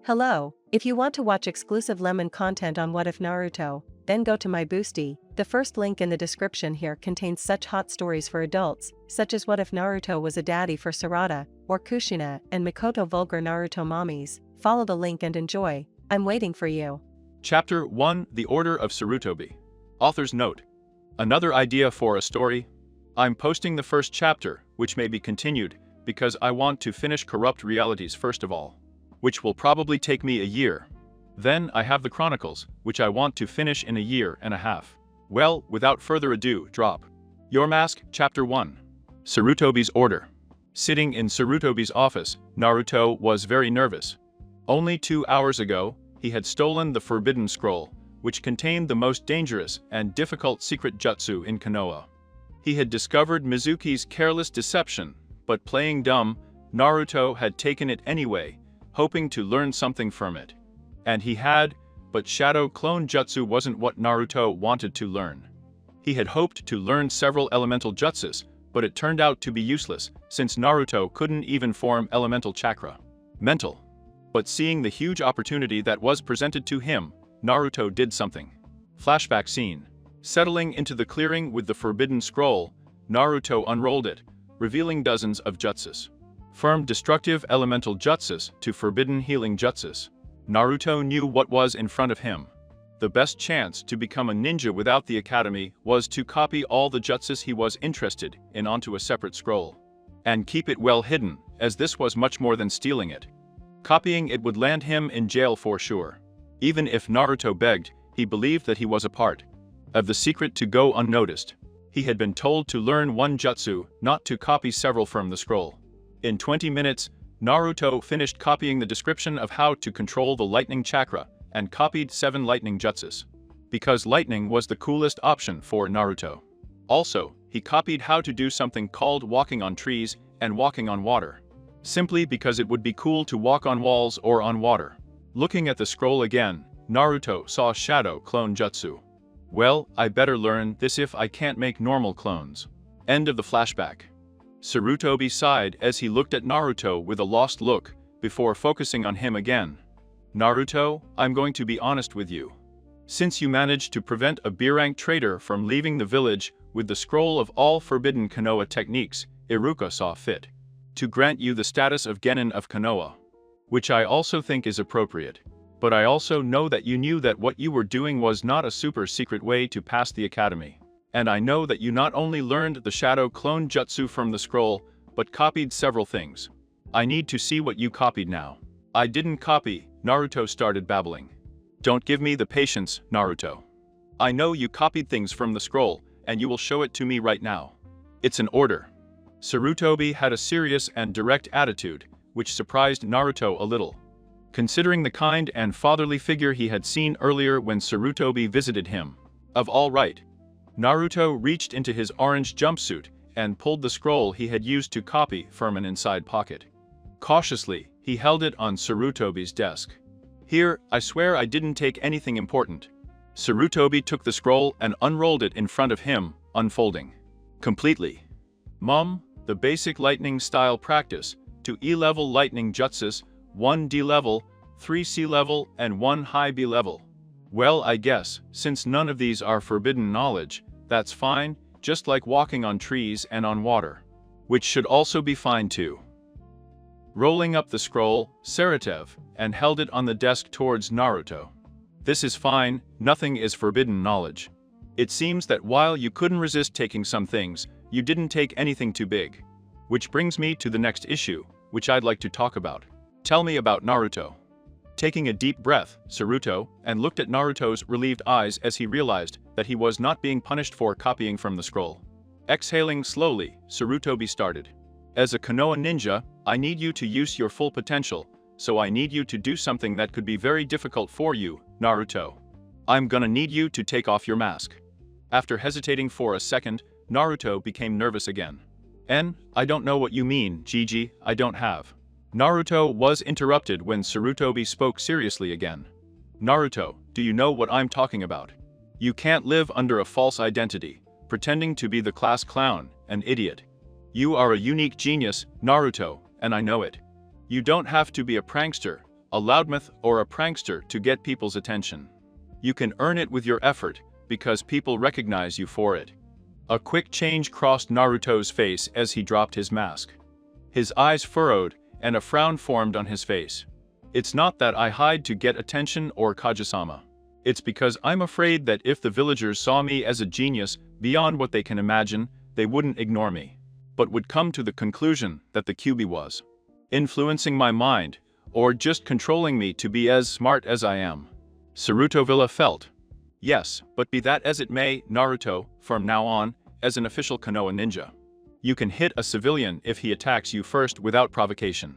Hello, if you want to watch exclusive lemon content on What If Naruto, then go to my Boosty. The first link in the description here contains such hot stories for adults, such as What If Naruto was a daddy for Sarada, or Kushina and Mikoto vulgar Naruto mommies. Follow the link and enjoy. I'm waiting for you. Chapter 1: The Order of Sarutobi. Author's note. Another idea for a story? I'm posting the first chapter, which may be continued, because I want to finish Corrupt Realities first of all, which will probably take me a year. Then I have the Chronicles, which I want to finish in a year and a half. Well, without further ado, drop Your Mask, Chapter 1. Sarutobi's Order. Sitting in Sarutobi's office, Naruto was very nervous. Only 2 hours ago, he had stolen the Forbidden Scroll, which contained the most dangerous and difficult secret jutsu in Konoha. He had discovered Mizuki's careless deception, but playing dumb, Naruto had taken it anyway, hoping to learn something from it. And he had, but Shadow Clone Jutsu wasn't what Naruto wanted to learn. He had hoped to learn several elemental jutsus, but it turned out to be useless, since Naruto couldn't even form elemental chakra. Mental. But seeing the huge opportunity that was presented to him, Naruto did something. Flashback scene. Settling into the clearing with the Forbidden Scroll, Naruto unrolled it, revealing dozens of jutsus. From destructive elemental jutsus to forbidden healing jutsus, Naruto knew what was in front of him. The best chance to become a ninja without the academy was to copy all the jutsus he was interested in onto a separate scroll. And keep it well hidden, as this was much more than stealing it. Copying it would land him in jail for sure. Even if Naruto begged, he believed that he was a part of the secret to go unnoticed. He had been told to learn one jutsu, not to copy several from the scroll. In 20 minutes, Naruto finished copying the description of how to control the lightning chakra, and copied 7 lightning jutsus. Because lightning was the coolest option for Naruto. Also, he copied how to do something called walking on trees and walking on water. Simply because it would be cool to walk on walls or on water. Looking at the scroll again, Naruto saw Shadow Clone Jutsu. Well, I better learn this if I can't make normal clones. End of the flashback. Sarutobi sighed as he looked at Naruto with a lost look, before focusing on him again. Naruto, I'm going to be honest with you. Since you managed to prevent a B-rank traitor from leaving the village with the scroll of all forbidden Konoha techniques, Iruka saw fit to grant you the status of Genin of Konoha. Which I also think is appropriate. But I also know that you knew that what you were doing was not a super secret way to pass the academy. And I know that you not only learned the Shadow Clone Jutsu from the scroll, but copied several things. I need to see what you copied now. I didn't copy, Naruto started babbling. Don't give me the patience, Naruto. I know you copied things from the scroll, and you will show it to me right now. It's an order. Sarutobi had a serious and direct attitude, which surprised Naruto a little. Considering the kind and fatherly figure he had seen earlier when Sarutobi visited him. Of all right. Naruto reached into his orange jumpsuit and pulled the scroll he had used to copy from an inside pocket. Cautiously, he held it on Sarutobi's desk. Here, I swear I didn't take anything important. Sarutobi took the scroll and unrolled it in front of him, unfolding. Completely. Mum, the basic lightning style practice, to E-level lightning jutsus, 1 D level, 3 C level, and 1 high B level. Well, I guess, since none of these are forbidden knowledge, that's fine, just like walking on trees and on water. Which should also be fine too. Rolling up the scroll, Saratev, and held it on the desk towards Naruto. This is fine, nothing is forbidden knowledge. It seems that while you couldn't resist taking some things, you didn't take anything too big. Which brings me to the next issue, which I'd like to talk about. Tell me about Naruto. Taking a deep breath, Saruto, and looked at Naruto's relieved eyes as he realized that he was not being punished for copying from the scroll. Exhaling slowly, Sarutobi started. As a Konoha ninja, I need you to use your full potential, so I need you to do something that could be very difficult for you, Naruto. I'm gonna need you to take off your mask. After hesitating for a second, Naruto became nervous again. I don't know what you mean, Gigi, I don't have. Naruto was interrupted when Sarutobi spoke seriously again. Naruto, do you know what I'm talking about? You can't live under a false identity, pretending to be the class clown, an idiot. You are a unique genius, Naruto, and I know it. You don't have to be a prankster, a loudmouth, or a prankster to get people's attention. You can earn it with your effort, because people recognize you for it. A quick change crossed Naruto's face as he dropped his mask. His eyes furrowed, and a frown formed on his face. It's not that I hide to get attention or Kage-sama. It's because I'm afraid that if the villagers saw me as a genius beyond what they can imagine, they wouldn't ignore me, but would come to the conclusion that the Kyuubi was influencing my mind, or just controlling me to be as smart as I am. Sarutovilla felt. Yes, but be that as it may, Naruto, from now on, as an official Konoha ninja, you can hit a civilian if he attacks you first without provocation.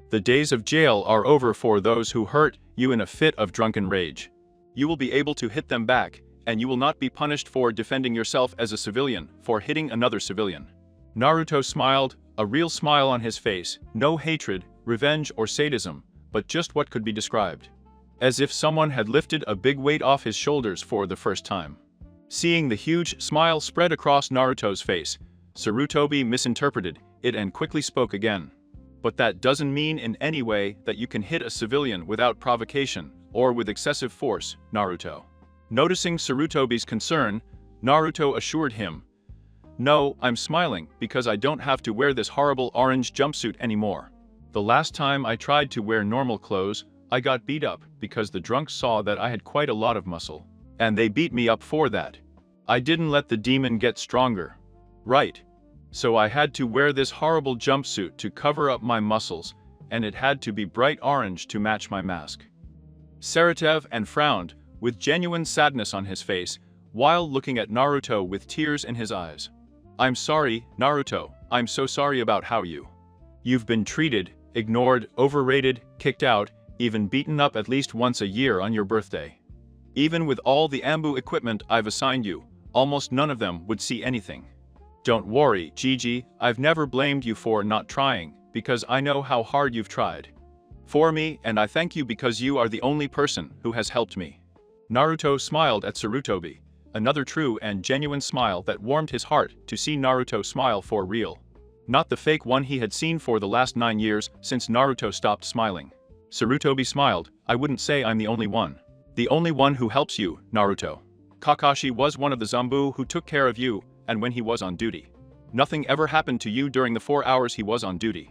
The days of jail are over for those who hurt you in a fit of drunken rage. You will be able to hit them back, and you will not be punished for defending yourself as a civilian for hitting another civilian. Naruto smiled, a real smile on his face, no hatred, revenge, or sadism, but just what could be described as if someone had lifted a big weight off his shoulders for the first time. Seeing the huge smile spread across Naruto's face, Sarutobi misinterpreted it and quickly spoke again. But that doesn't mean in any way that you can hit a civilian without provocation or with excessive force, Naruto. Noticing Sarutobi's concern, Naruto assured him, "No, I'm smiling because I don't have to wear this horrible orange jumpsuit anymore. The last time I tried to wear normal clothes, I got beat up because the drunks saw that I had quite a lot of muscle, and they beat me up for that. I didn't let the demon get stronger. Right. So I had to wear this horrible jumpsuit to cover up my muscles, and it had to be bright orange to match my mask." Saratev and frowned, with genuine sadness on his face, while looking at Naruto with tears in his eyes. "I'm sorry, Naruto, I'm so sorry about how you've been treated, ignored, overrated, kicked out, even beaten up at least once a year on your birthday. Even with all the Ambu equipment I've assigned you, almost none of them would see anything. Don't worry, Gigi, I've never blamed you for not trying, because I know how hard you've tried for me, and I thank you because you are the only person who has helped me." Naruto smiled at Sarutobi, another true and genuine smile that warmed his heart to see Naruto smile for real. Not the fake one he had seen for the last 9 years since Naruto stopped smiling. Sarutobi smiled. "I wouldn't say I'm the only one. The only one who helps you, Naruto. Kakashi was one of the Zanbu who took care of you, and when he was on duty. Nothing ever happened to you during the 4 hours he was on duty.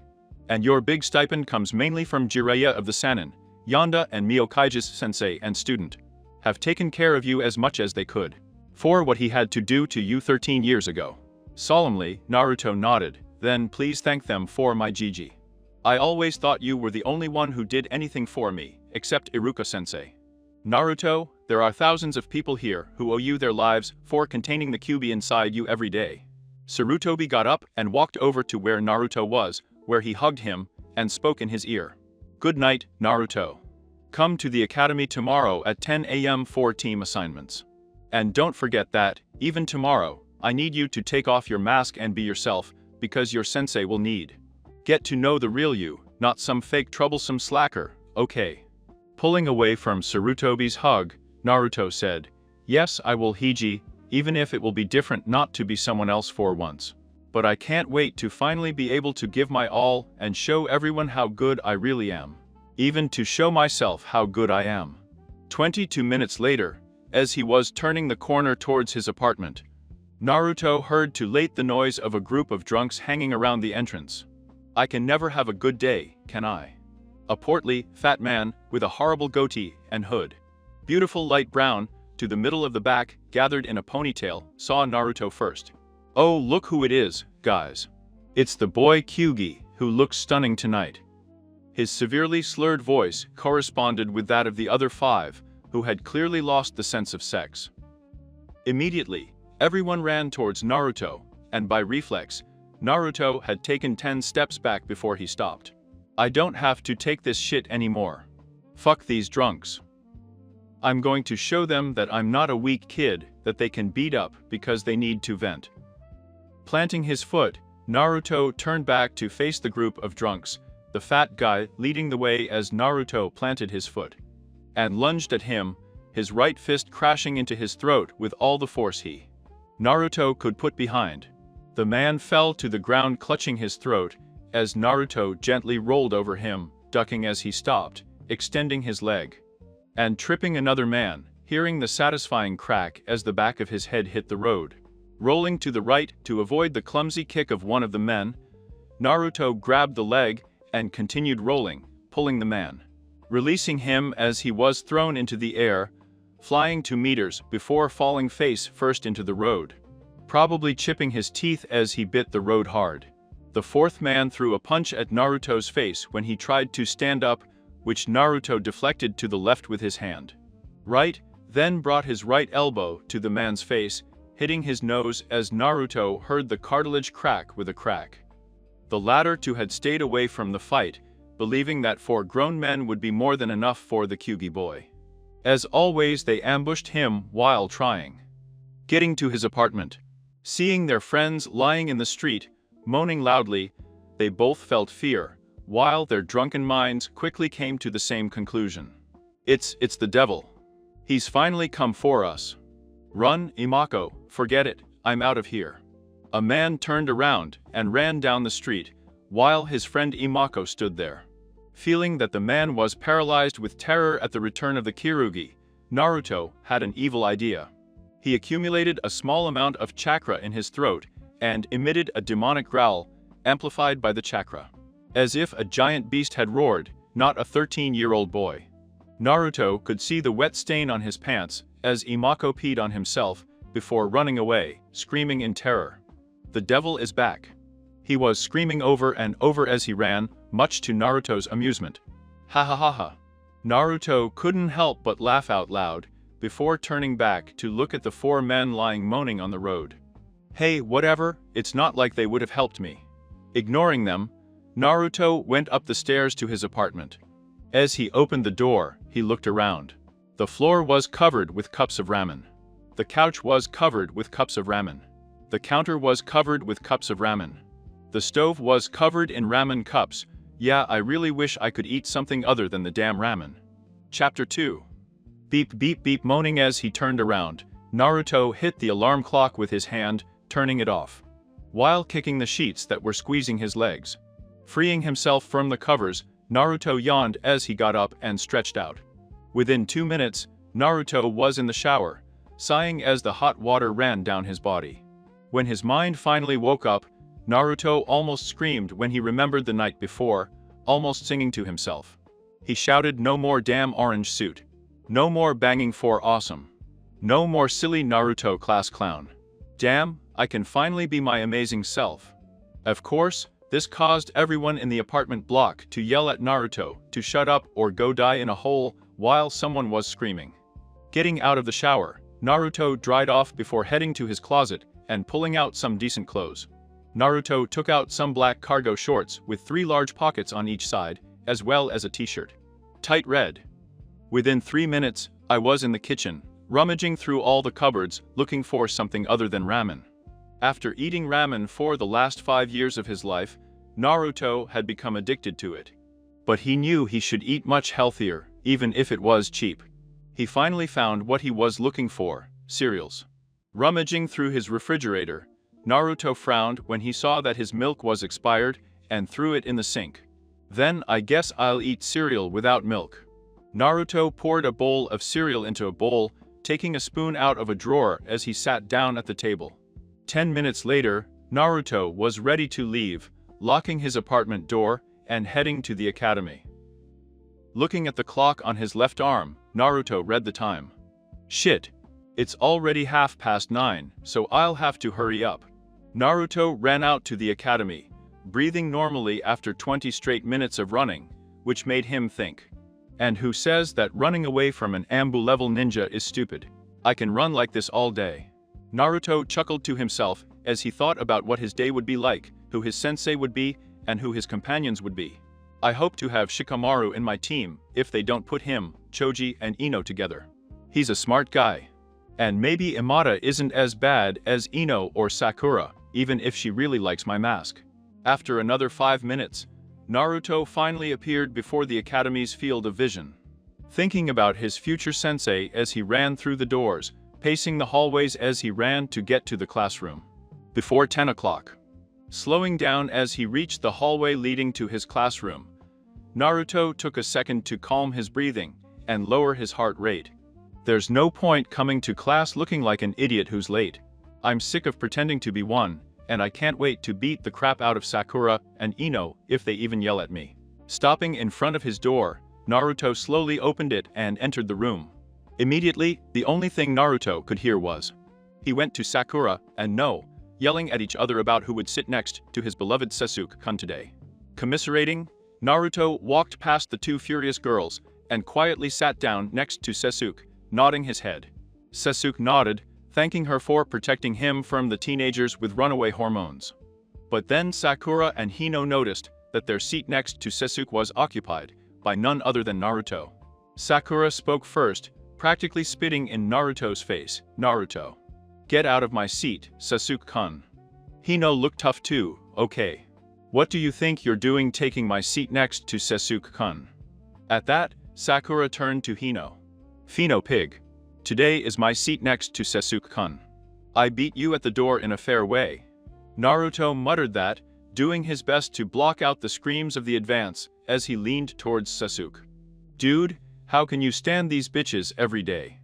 And your big stipend comes mainly from Jiraiya of the Sannin. Yonda and Miyokaige's sensei and student have taken care of you as much as they could for what he had to do to you 13 years ago." Solemnly, Naruto nodded. "Then please thank them for my Gigi. I always thought you were the only one who did anything for me, except Iruka-sensei. Naruto, there are thousands of people here who owe you their lives for containing the Kyuubi inside you every day." Sarutobi got up and walked over to where Naruto was, where he hugged him and spoke in his ear. "Good night, Naruto. Come to the academy tomorrow at 10 a.m. for team assignments. And don't forget that, even tomorrow, I need you to take off your mask and be yourself, because your sensei will need get to know the real you, not some fake troublesome slacker, okay?" Pulling away from Sarutobi's hug, Naruto said, "Yes, I will, Hiji, even if it will be different not to be someone else for once. But I can't wait to finally be able to give my all and show everyone how good I really am. Even to show myself how good I am." 22 minutes later, as he was turning the corner towards his apartment, Naruto heard too late the noise of a group of drunks hanging around the entrance. "I can never have a good day, can I?" A portly, fat man, with a horrible goatee and hood, beautiful light brown, to the middle of the back, gathered in a ponytail, saw Naruto first. "Oh, look who it is, guys. It's the boy Kyugi, who looks stunning tonight." His severely slurred voice corresponded with that of the other 5, who had clearly lost the sense of sex. Immediately, everyone ran towards Naruto, and by reflex, Naruto had taken 10 steps back before he stopped. "I don't have to take this shit anymore. Fuck these drunks. I'm going to show them that I'm not a weak kid that they can beat up because they need to vent." Planting his foot, Naruto turned back to face the group of drunks, the fat guy leading the way as Naruto planted his foot and lunged at him, his right fist crashing into his throat with all the force Naruto could put behind. The man fell to the ground clutching his throat, as Naruto gently rolled over him, ducking as he stopped, extending his leg, and tripping another man, hearing the satisfying crack as the back of his head hit the road. Rolling to the right to avoid the clumsy kick of one of the men, Naruto grabbed the leg and continued rolling, pulling the man, releasing him as he was thrown into the air, flying 2 meters before falling face first into the road, probably chipping his teeth as he bit the road hard. The fourth man threw a punch at Naruto's face when he tried to stand up, which Naruto deflected to the left with his hand. Right, then brought his right elbow to the man's face, hitting his nose as Naruto heard the cartilage crack with a crack. The latter two had stayed away from the fight, believing that 4 grown men would be more than enough for the Kyugi boy. As always, they ambushed him while trying. Getting to his apartment, seeing their friends lying in the street, moaning loudly, they both felt fear, while their drunken minds quickly came to the same conclusion. It's the devil. He's finally come for us. Run, Imako, forget it, I'm out of here. A man turned around and ran down the street, while his friend Imako stood there. Feeling that the man was paralyzed with terror at the return of the Kyugi, Naruto had an evil idea. He accumulated a small amount of chakra in his throat and emitted a demonic growl, amplified by the chakra. As if a giant beast had roared, not a 13-year-old boy. Naruto could see the wet stain on his pants as Imako peed on himself before running away, screaming in terror. The devil is back. He was screaming over and over as he ran, much to Naruto's amusement. Ha ha ha ha. Naruto couldn't help but laugh out loud, before turning back to look at the 4 men lying moaning on the road. Hey, whatever, it's not like they would have helped me. Ignoring them, Naruto went up the stairs to his apartment. As he opened the door, he looked around. The floor was covered with cups of ramen. The couch was covered with cups of ramen. The counter was covered with cups of ramen. The stove was covered in ramen cups. Yeah, I really wish I could eat something other than the damn ramen. Chapter 2. Beep beep beep. Moaning as he turned around, Naruto hit the alarm clock with his hand, turning it off, while kicking the sheets that were squeezing his legs. Freeing himself from the covers, Naruto yawned as he got up and stretched out. Within 2 minutes, Naruto was in the shower, sighing as the hot water ran down his body. When his mind finally woke up, Naruto almost screamed when he remembered the night before, almost singing to himself. He shouted, "No more damn orange suit. No more banging for awesome. No more silly Naruto class clown. Damn, I can finally be my amazing self." Of course, this caused everyone in the apartment block to yell at Naruto to shut up or go die in a hole while someone was screaming. Getting out of the shower, Naruto dried off before heading to his closet and pulling out some decent clothes. Naruto took out some black cargo shorts with 3 large pockets on each side, as well as a t-shirt. Tight red. Within 3 minutes, I was in the kitchen, rummaging through all the cupboards, looking for something other than ramen. After eating ramen for the last 5 years of his life, Naruto had become addicted to it. But he knew he should eat much healthier, even if it was cheap. He finally found what he was looking for: cereals. Rummaging through his refrigerator, Naruto frowned when he saw that his milk was expired and threw it in the sink. Then I guess I'll eat cereal without milk. Naruto poured a bowl of cereal into a bowl, taking a spoon out of a drawer as he sat down at the table. 10 minutes later, Naruto was ready to leave, locking his apartment door and heading to the academy. Looking at the clock on his left arm, Naruto read the time. Shit. It's already 9:30, so I'll have to hurry up. Naruto ran out to the academy, breathing normally after 20 straight minutes of running, which made him think. And who says that running away from an ambu-level ninja is stupid? I can run like this all day. Naruto chuckled to himself as he thought about what his day would be like, who his sensei would be, and who his companions would be. I hope to have Shikamaru in my team if they don't put him, Choji, and Ino together. He's a smart guy. And maybe Hinata isn't as bad as Ino or Sakura, even if she really likes my mask. After another 5 minutes, Naruto finally appeared before the academy's field of vision. Thinking about his future sensei as he ran through the doors, pacing the hallways as he ran to get to the classroom. Before 10 o'clock. Slowing down as he reached the hallway leading to his classroom, Naruto took a second to calm his breathing and lower his heart rate. There's no point coming to class looking like an idiot who's late. I'm sick of pretending to be one, and I can't wait to beat the crap out of Sakura and Ino if they even yell at me. Stopping in front of his door, Naruto slowly opened it and entered the room. Immediately, the only thing Naruto could hear was, he went to Sakura and No, yelling at each other about who would sit next to his beloved Sasuke-kun today. Commiserating, Naruto walked past the two furious girls and quietly sat down next to Sasuke, nodding his head. Sasuke nodded, thanking her for protecting him from the teenagers with runaway hormones. But then Sakura and Hino noticed that their seat next to Sasuke was occupied by none other than Naruto. Sakura spoke first, practically spitting in Naruto's face. Naruto. Get out of my seat, Sasuke-kun. Hino looked tough too. Okay. What do you think you're doing taking my seat next to Sasuke-kun? At that, Sakura turned to Hino. Fino pig. Today is my seat next to Sasuke-kun. I beat you at the door in a fair way. Naruto muttered that, doing his best to block out the screams of the advance as he leaned towards Sasuke. Dude, how can you stand these bitches every day?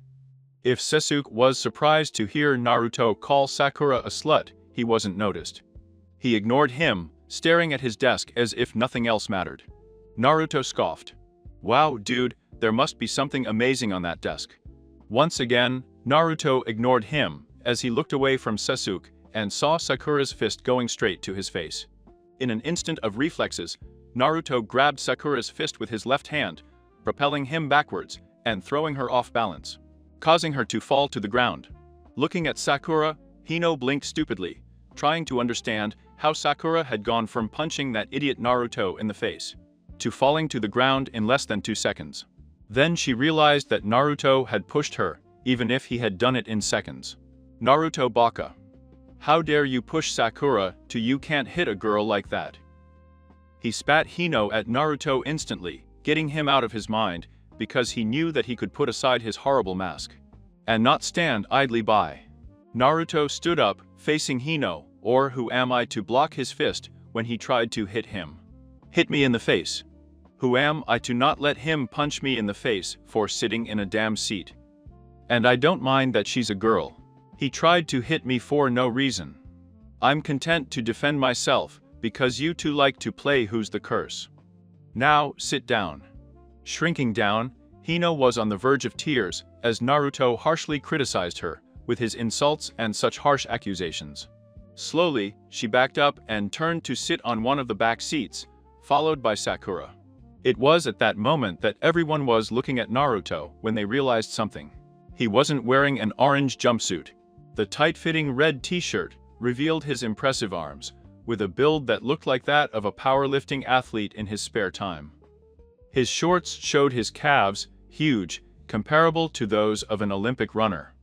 If Sasuke was surprised to hear Naruto call Sakura a slut, he wasn't noticed. He ignored him, staring at his desk as if nothing else mattered. Naruto scoffed. Wow, dude, there must be something amazing on that desk. Once again, Naruto ignored him as he looked away from Sasuke and saw Sakura's fist going straight to his face. In an instant of reflexes, Naruto grabbed Sakura's fist with his left hand, propelling him backwards and throwing her off balance, causing her to fall to the ground. Looking at Sakura, Hino blinked stupidly, trying to understand how Sakura had gone from punching that idiot Naruto in the face to falling to the ground in less than 2 seconds. Then she realized that Naruto had pushed her, even if he had done it in seconds. Naruto baka. How dare you push Sakura to you can't hit a girl like that. He spat Hino at Naruto instantly, getting him out of his mind, because he knew that he could put aside his horrible mask and not stand idly by. Naruto stood up, facing Hino, or who am I to block his fist when he tried to hit him? Hit me in the face. Who am I to not let him punch me in the face for sitting in a damn seat? And I don't mind that she's a girl. He tried to hit me for no reason. I'm content to defend myself because you two like to play who's the curse. Now, sit down. Shrinking down, Hino was on the verge of tears as Naruto harshly criticized her with his insults and such harsh accusations. Slowly, she backed up and turned to sit on one of the back seats, followed by Sakura. It was at that moment that everyone was looking at Naruto when they realized something. He wasn't wearing an orange jumpsuit. The tight-fitting red t-shirt revealed his impressive arms, with a build that looked like that of a powerlifting athlete in his spare time. His shorts showed his calves, huge, comparable to those of an Olympic runner.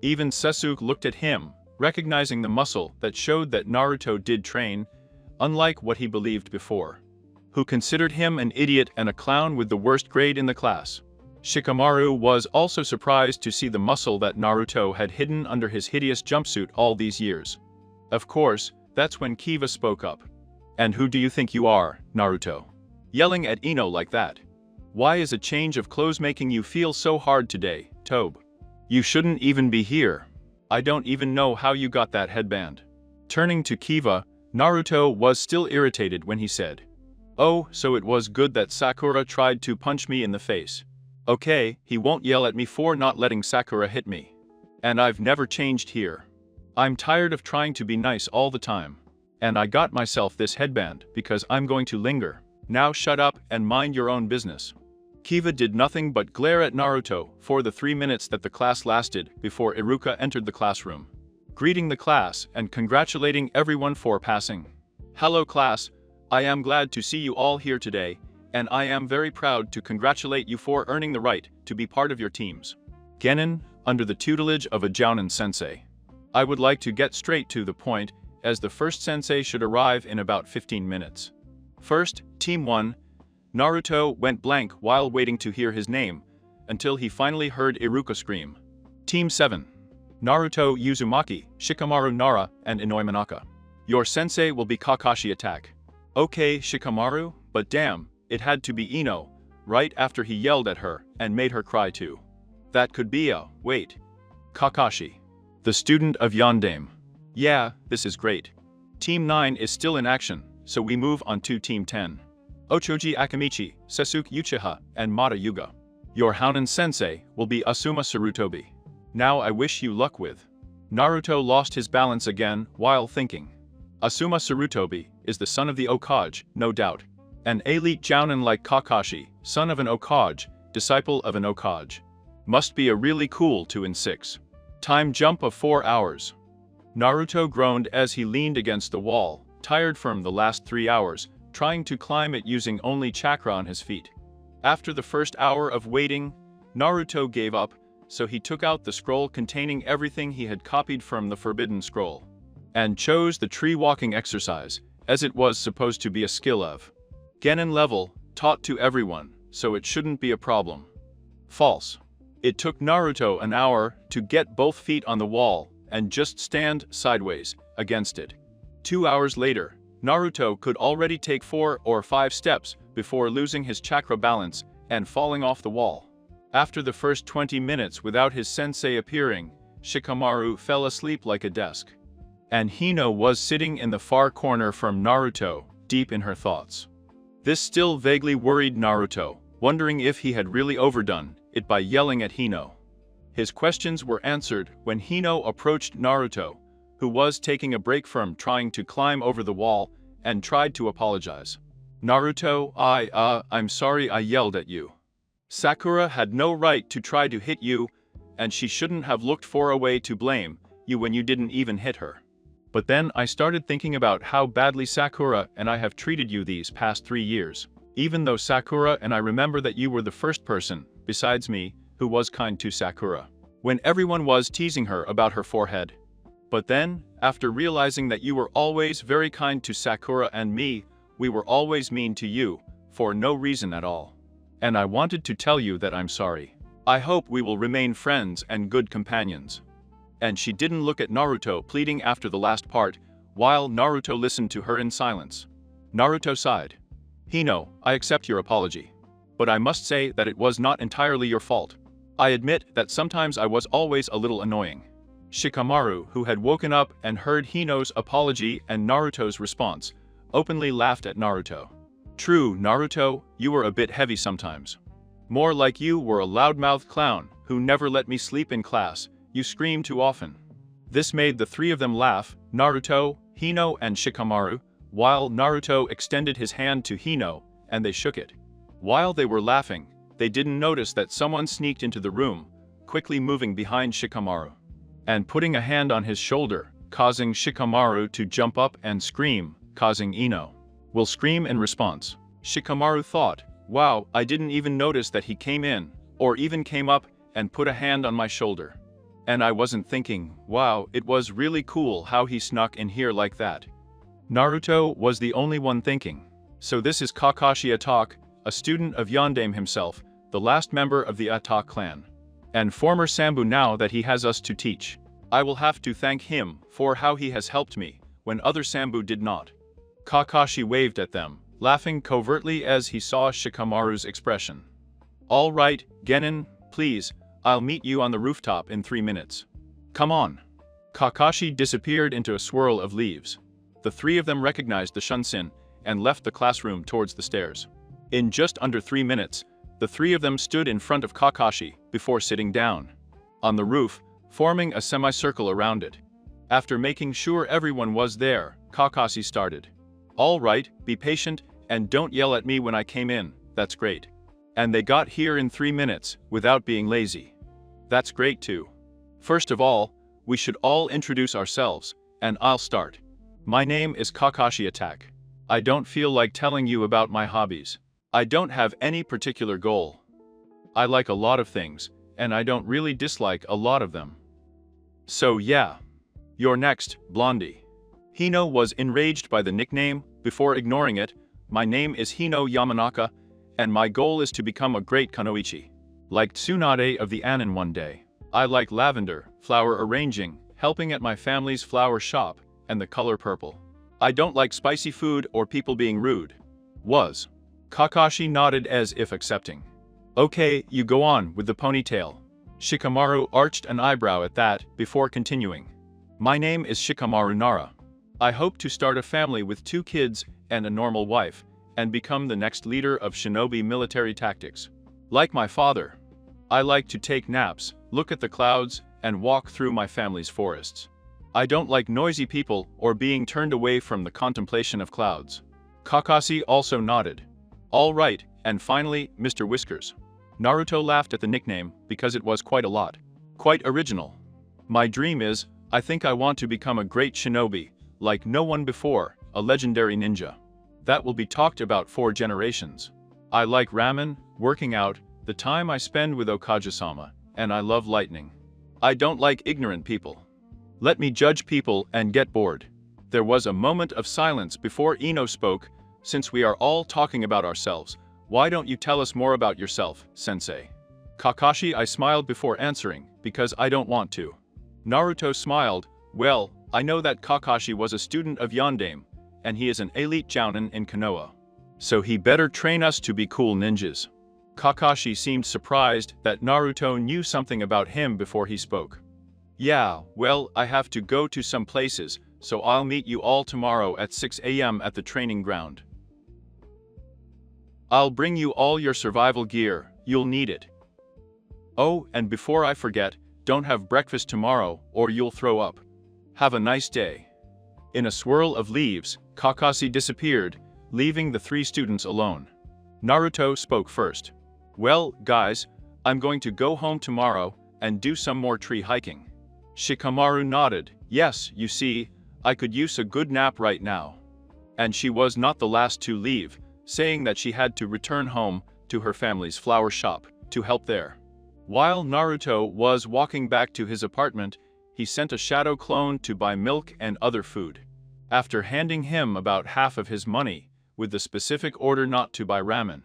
Even Sasuke looked at him, recognizing the muscle that showed that Naruto did train, unlike what he believed before, who considered him an idiot and a clown with the worst grade in the class. Shikamaru was also surprised to see the muscle that Naruto had hidden under his hideous jumpsuit all these years. Of course, that's when Kiva spoke up. And who do you think you are, Naruto? Yelling at Ino like that. Why is a change of clothes making you feel so hard today, Tobe? You shouldn't even be here. I don't even know how you got that headband. Turning to Kiva, Naruto was still irritated when he said, "Oh, so it was good that Sakura tried to punch me in the face. Okay, he won't yell at me for not letting Sakura hit me. And I've never changed here. I'm tired of trying to be nice all the time. And I got myself this headband because I'm going to linger. Now shut up and mind your own business." Kiva did nothing but glare at Naruto for the 3 minutes that the class lasted before Iruka entered the classroom, greeting the class and congratulating everyone for passing. "Hello class, I am glad to see you all here today, and I am very proud to congratulate you for earning the right to be part of your teams. Genin, under the tutelage of a Jounin sensei. I would like to get straight to the point, as the first sensei should arrive in about 15 minutes. First, Team 1, Naruto went blank while waiting to hear his name, until he finally heard Iruka scream. Team 7, Naruto Uzumaki, Shikamaru Nara, and Inoue Manaka. Your sensei will be Kakashi attack. Okay, Shikamaru, but damn, it had to be Ino, right after he yelled at her and made her cry too. That could be wait. Kakashi. The student of Yondaime. Yeah, this is great. Team 9 is still in action, so we move on to Team 10. Ochoji Akamichi, Sasuke Uchiha, and Mata Yuga. Your Hounen sensei will be Asuma Sarutobi. Now I wish you luck with. Naruto lost his balance again while thinking. Asuma Sarutobi is the son of the Hokage, no doubt. An elite jounin like Kakashi, son of an Hokage, disciple of an Hokage. Must be a really cool 2 and 6. Time jump of 4 hours. Naruto groaned as he leaned against the wall, tired from the last 3 hours, trying to climb it using only chakra on his feet. After the first hour of waiting, Naruto gave up, so he took out the scroll containing everything he had copied from the Forbidden Scroll, and chose the tree walking exercise, as it was supposed to be a skill of Genin level, taught to everyone, so it shouldn't be a problem. False. It took Naruto an hour to get both feet on the wall and just stand sideways against it. 2 hours later, Naruto could already take 4 or 5 steps before losing his chakra balance and falling off the wall. After the first 20 minutes without his sensei appearing, Shikamaru fell asleep like a desk. And Hino was sitting in the far corner from Naruto, deep in her thoughts. This still vaguely worried Naruto, wondering if he had really overdone it by yelling at Hino. His questions were answered when Hino approached Naruto, who was taking a break from trying to climb over the wall, and tried to apologize. Naruto, I'm sorry I yelled at you. Sakura had no right to try to hit you, and she shouldn't have looked for a way to blame you when you didn't even hit her. But then I started thinking about how badly Sakura and I have treated you these past 3 years. Even though Sakura and I remember that you were the first person, besides me, who was kind to Sakura, when everyone was teasing her about her forehead. But then, after realizing that you were always very kind to Sakura and me, we were always mean to you, for no reason at all. And I wanted to tell you that I'm sorry. I hope we will remain friends and good companions. And she didn't look at Naruto pleading after the last part, while Naruto listened to her in silence. Naruto sighed. Hino, I accept your apology. But I must say that it was not entirely your fault. I admit that sometimes I was always a little annoying. Shikamaru, who had woken up and heard Hino's apology and Naruto's response, openly laughed at Naruto. True, Naruto, you were a bit heavy sometimes. More like you were a loudmouthed clown who never let me sleep in class. You scream too often. This made the 3 of them laugh, Naruto, Hino and Shikamaru, while Naruto extended his hand to Hino, and they shook it. While they were laughing, they didn't notice that someone sneaked into the room, quickly moving behind Shikamaru, and putting a hand on his shoulder, causing Shikamaru to jump up and scream, causing Ino will scream in response. Shikamaru thought, wow, I didn't even notice that he came in, or even came up and put a hand on my shoulder. And I wasn't thinking, wow, it was really cool how he snuck in here like that. Naruto was the only one thinking. So this is Kakashi Attack, a student of Yondaime himself, the last member of the Attack clan. And former Sambu now that he has us to teach. I will have to thank him for how he has helped me, when other Sambu did not. Kakashi waved at them, laughing covertly as he saw Shikamaru's expression. All right, Genin, please, I'll meet you on the rooftop in 3 minutes. Come on. Kakashi disappeared into a swirl of leaves. The 3 of them recognized the Shunsin and left the classroom towards the stairs. In just under 3 minutes, the 3 of them stood in front of Kakashi before sitting down on the roof, forming a semicircle around it. After making sure everyone was there, Kakashi started. All right, be patient and don't yell at me when I came in, that's great. And they got here in 3 minutes without being lazy. That's great too. First of all, we should all introduce ourselves, and I'll start. My name is Kakashi Attack. I don't feel like telling you about my hobbies. I don't have any particular goal. I like a lot of things, and I don't really dislike a lot of them. So yeah. You're next, Blondie. Hino was enraged by the nickname. Before ignoring it, my name is Hino Yamanaka, and my goal is to become a great kunoichi. Like Tsunade of the Anin one day. I like lavender, flower arranging, helping at my family's flower shop, and the color purple. I don't like spicy food or people being rude. Was. Kakashi nodded as if accepting. Okay, you go on with the ponytail. Shikamaru arched an eyebrow at that before continuing. My name is Shikamaru Nara. I hope to start a family with 2 kids and a normal wife, and become the next leader of shinobi military tactics. Like my father, I like to take naps, look at the clouds, and walk through my family's forests. I don't like noisy people or being turned away from the contemplation of clouds. Kakashi also nodded. All right, and finally, Mr. Whiskers. Naruto laughed at the nickname because it was quite a lot. Quite original. My dream is, I think I want to become a great shinobi, like no one before, a legendary ninja. That will be talked about for generations. I like ramen, working out, the time I spend with Okage-sama, and I love lightning. I don't like ignorant people. Let me judge people and get bored. There was a moment of silence before Ino spoke. Since we are all talking about ourselves, why don't you tell us more about yourself, sensei? Kakashi, I smiled before answering, because I don't want to. Naruto smiled. Well, I know that Kakashi was a student of Yondaime, and he is an elite jounin in Konoha. So he better train us to be cool ninjas. Kakashi seemed surprised that Naruto knew something about him before he spoke. Yeah, well, I have to go to some places, so I'll meet you all tomorrow at 6 a.m. at the training ground. I'll bring you all your survival gear, you'll need it. Oh, and before I forget, don't have breakfast tomorrow or you'll throw up. Have a nice day. In a swirl of leaves, Kakashi disappeared, leaving the 3 students alone. Naruto spoke first. Well, guys, I'm going to go home tomorrow and do some more tree hiking. Shikamaru nodded. Yes, you see, I could use a good nap right now. And she was not the last to leave, saying that she had to return home to her family's flower shop to help there. While Naruto was walking back to his apartment, he sent a shadow clone to buy milk and other food. After handing him about half of his money, with the specific order not to buy ramen.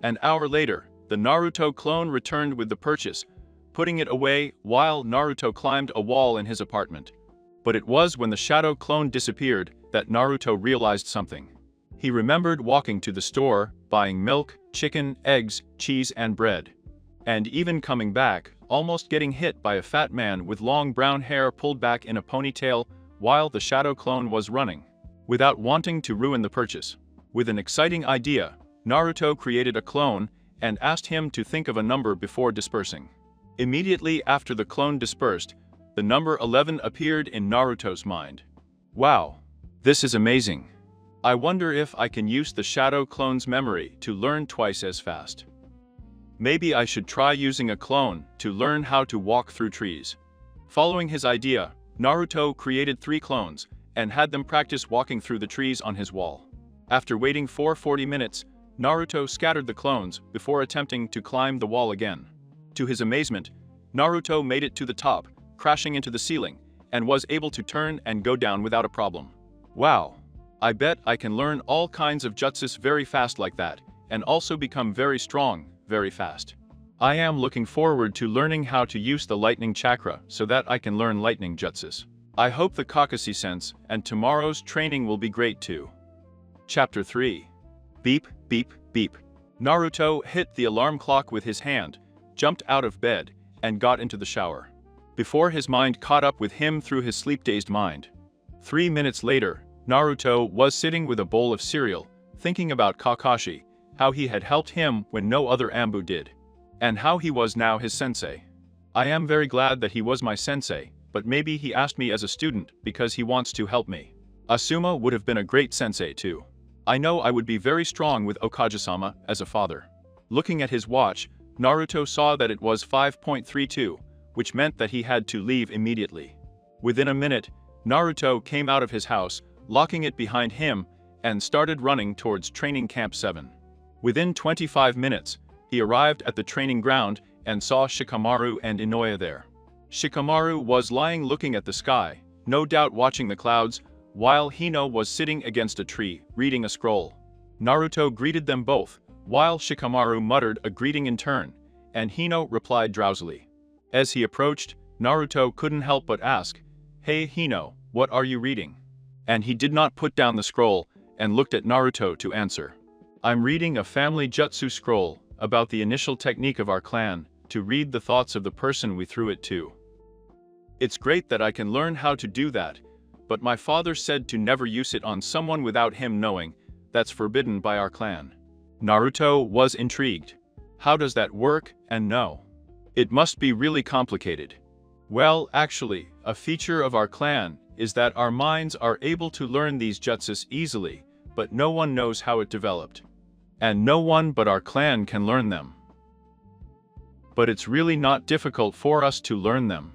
An hour later, the Naruto clone returned with the purchase, putting it away while Naruto climbed a wall in his apartment. But it was when the shadow clone disappeared that Naruto realized something. He remembered walking to the store, buying milk, chicken, eggs, cheese and bread. And even coming back, almost getting hit by a fat man with long brown hair pulled back in a ponytail while the shadow clone was running. Without wanting to ruin the purchase. With an exciting idea, Naruto created a clone and asked him to think of a number before dispersing. Immediately after the clone dispersed, the number 11 appeared in Naruto's mind. Wow! This is amazing. I wonder if I can use the shadow clone's memory to learn twice as fast. Maybe I should try using a clone to learn how to walk through trees. Following his idea, Naruto created 3 clones and had them practice walking through the trees on his wall. After waiting for 40 minutes, Naruto scattered the clones before attempting to climb the wall again. To his amazement, Naruto made it to the top, crashing into the ceiling, and was able to turn and go down without a problem. Wow! I bet I can learn all kinds of jutsus very fast like that, and also become very strong, very fast. I am looking forward to learning how to use the lightning chakra so that I can learn lightning jutsus. I hope the Kakashi sense and tomorrow's training will be great too. Chapter 3. Beep, beep, beep. Naruto hit the alarm clock with his hand, jumped out of bed, and got into the shower. Before his mind caught up with him through his sleep-dazed mind. 3 minutes later, Naruto was sitting with a bowl of cereal, thinking about Kakashi, how he had helped him when no other Ambu did. And how he was now his sensei. I am very glad that he was my sensei, but maybe he asked me as a student because he wants to help me. Asuma would have been a great sensei too. I know I would be very strong with Okage-sama as a father. Looking at his watch, Naruto saw that it was 5:32, which meant that he had to leave immediately. Within a minute, Naruto came out of his house, locking it behind him, and started running towards Training Camp 7. Within 25 minutes, he arrived at the training ground and saw Shikamaru and Inoue there. Shikamaru was lying looking at the sky, no doubt watching the clouds, while Hino was sitting against a tree, reading a scroll. Naruto greeted them both, while Shikamaru muttered a greeting in turn, and Hino replied drowsily. As he approached, Naruto couldn't help but ask, "Hey Hino, what are you reading?" And he did not put down the scroll and looked at Naruto to answer. I'm reading a family jutsu scroll about the initial technique of our clan to read the thoughts of the person we threw it to. It's great that I can learn how to do that, but my father said to never use it on someone without him knowing. That's forbidden by our clan. Naruto was intrigued. How does that work? And no. It must be really complicated. Well, actually, a feature of our clan is that our minds are able to learn these jutsus easily, but no one knows how it developed. And no one but our clan can learn them. But it's really not difficult for us to learn them.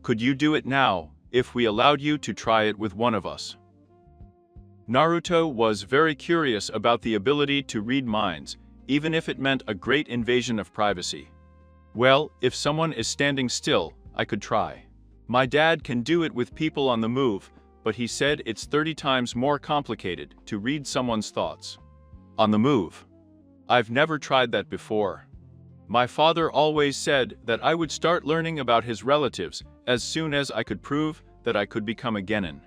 Could you do it now, if we allowed you to try it with one of us? Naruto was very curious about the ability to read minds, even if it meant a great invasion of privacy. Well, if someone is standing still, I could try. My dad can do it with people on the move, but he said it's 30 times more complicated to read someone's thoughts. On the move. I've never tried that before. My father always said that I would start learning about his relatives as soon as I could prove that I could become a genin.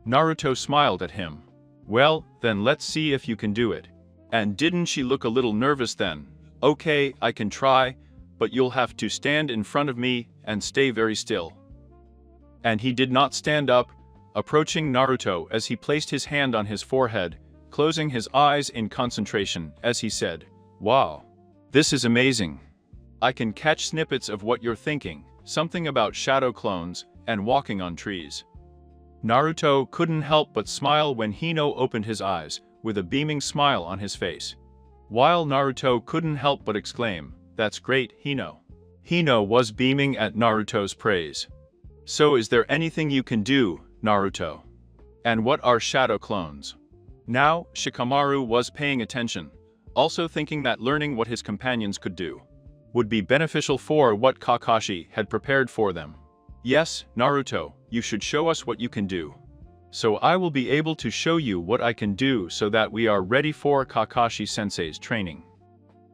Naruto smiled at him. Well, then let's see if you can do it. And didn't she look a little nervous then? Okay, I can try, but you'll have to stand in front of me and stay very still. And he did not stand up, approaching Naruto as he placed his hand on his forehead, closing his eyes in concentration as he said, "Wow, this is amazing. I can catch snippets of what you're thinking, something about shadow clones and walking on trees." Naruto couldn't help but smile when Hino opened his eyes, with a beaming smile on his face. While Naruto couldn't help but exclaim, "That's great, Hino." Hino was beaming at Naruto's praise. So is there anything you can do, Naruto? And what are shadow clones? Now, Shikamaru was paying attention, also thinking that learning what his companions could do would be beneficial for what Kakashi had prepared for them. Yes, Naruto, you should show us what you can do. So I will be able to show you what I can do so that we are ready for Kakashi-sensei's training.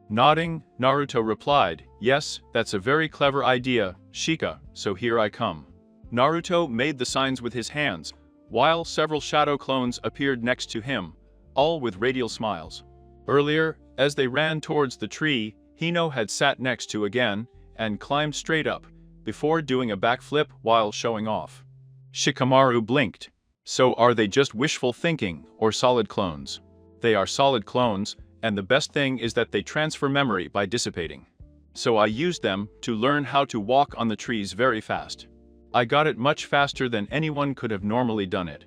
Nodding, Naruto replied, "Yes, that's a very clever idea, Shika, so here I come." Naruto made the signs with his hands, while several shadow clones appeared next to him, all with radial smiles. Earlier, as they ran towards the tree, Hino had sat next to again, and climbed straight up, before doing a backflip while showing off. Shikamaru blinked. So are they just wishful thinking, or solid clones? They are solid clones, and the best thing is that they transfer memory by dissipating. So I used them to learn how to walk on the trees very fast. I got it much faster than anyone could have normally done it.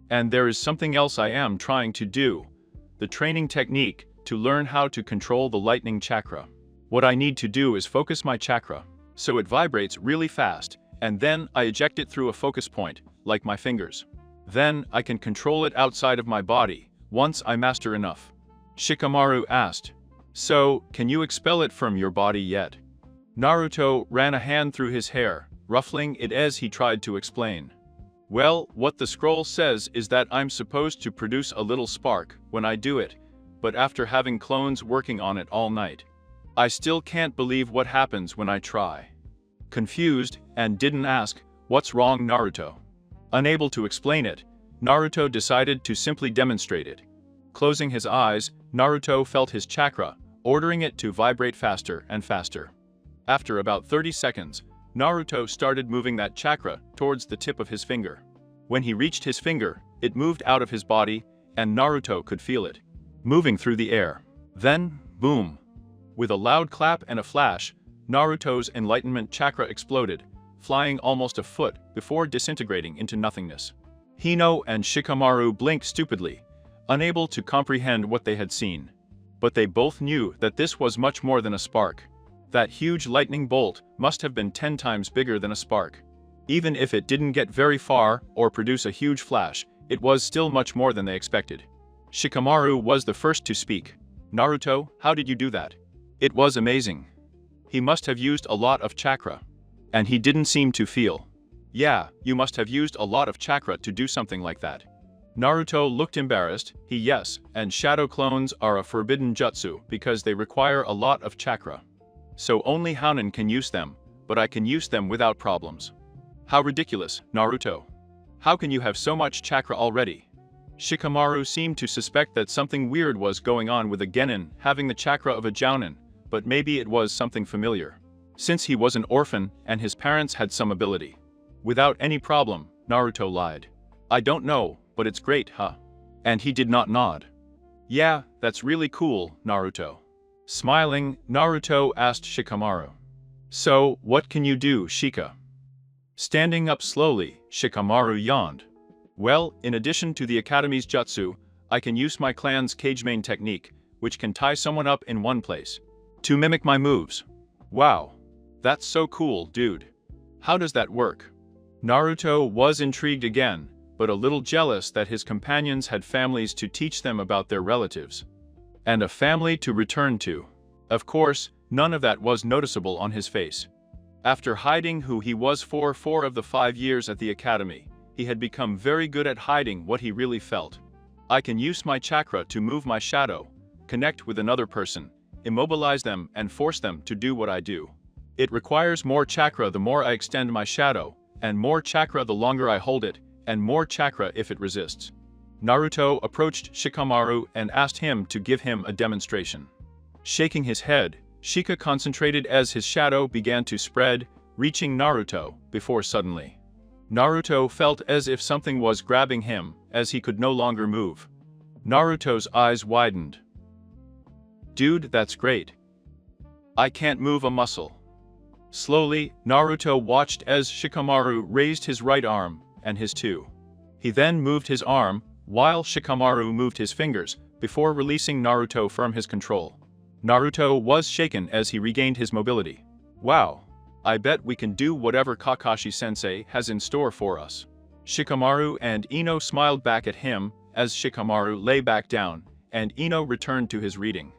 And there is something else I am trying to do. The training technique to learn how to control the lightning chakra. What I need to do is focus my chakra, so it vibrates really fast, and then I eject it through a focus point, like my fingers. Then I can control it outside of my body, once I master enough. Shikamaru asked, "So, can you expel it from your body yet?" Naruto ran a hand through his hair, ruffling it as he tried to explain. Well, what the scroll says is that I'm supposed to produce a little spark when I do it, but after having clones working on it all night, I still can't believe what happens when I try. Confused, and didn't ask, "What's wrong, Naruto?" Unable to explain it, Naruto decided to simply demonstrate it. Closing his eyes, Naruto felt his chakra, ordering it to vibrate faster and faster. After about 30 seconds, Naruto started moving that chakra towards the tip of his finger. When he reached his finger, it moved out of his body, and Naruto could feel it moving through the air. Then, boom! With a loud clap and a flash, Naruto's enlightenment chakra exploded, flying almost a foot before disintegrating into nothingness. Hino and Shikamaru blinked stupidly, unable to comprehend what they had seen. But they both knew that this was much more than a spark. That huge lightning bolt must have been 10 times bigger than a spark. Even if it didn't get very far or produce a huge flash, it was still much more than they expected. Shikamaru was the first to speak. "Naruto, how did you do that? It was amazing. He must have used a lot of chakra. And he didn't seem to feel." "Yeah, you must have used a lot of chakra to do something like that." Naruto looked embarrassed. Yes, and shadow clones are a forbidden jutsu because they require a lot of chakra. So only Hounen can use them, but I can use them without problems. How ridiculous, Naruto. How can you have so much chakra already? Shikamaru seemed to suspect that something weird was going on with a genin having the chakra of a jounin, but maybe it was something familiar. Since he was an orphan and his parents had some ability. Without any problem, Naruto lied. I don't know, but it's great, huh? And he did not nod. Yeah, that's really cool, Naruto. Smiling, Naruto asked Shikamaru. So, what can you do, Shika? Standing up slowly, Shikamaru yawned. Well, in addition to the Academy's jutsu, I can use my clan's cage-main technique, which can tie someone up in one place, to mimic my moves. Wow. That's so cool, dude. How does that work? Naruto was intrigued again, but a little jealous that his companions had families to teach them about their relatives. And a family to return to. Of course, none of that was noticeable on his face. After hiding who he was for 4 of the 5 years at the academy, he had become very good at hiding what he really felt. I can use my chakra to move my shadow, connect with another person, immobilize them and force them to do what I do. It requires more chakra the more I extend my shadow, and more chakra the longer I hold it, and more chakra if it resists. Naruto approached Shikamaru and asked him to give him a demonstration. Shaking his head, Shika concentrated as his shadow began to spread, reaching Naruto, before suddenly. Naruto felt as if something was grabbing him, as he could no longer move. Naruto's eyes widened. Dude, that's great. I can't move a muscle. Slowly, Naruto watched as Shikamaru raised his right arm, and his two. He then moved his arm, while Shikamaru moved his fingers, before releasing Naruto from his control. Naruto was shaken as he regained his mobility. Wow. I bet we can do whatever Kakashi-sensei has in store for us. Shikamaru and Ino smiled back at him, as Shikamaru lay back down, and Ino returned to his reading.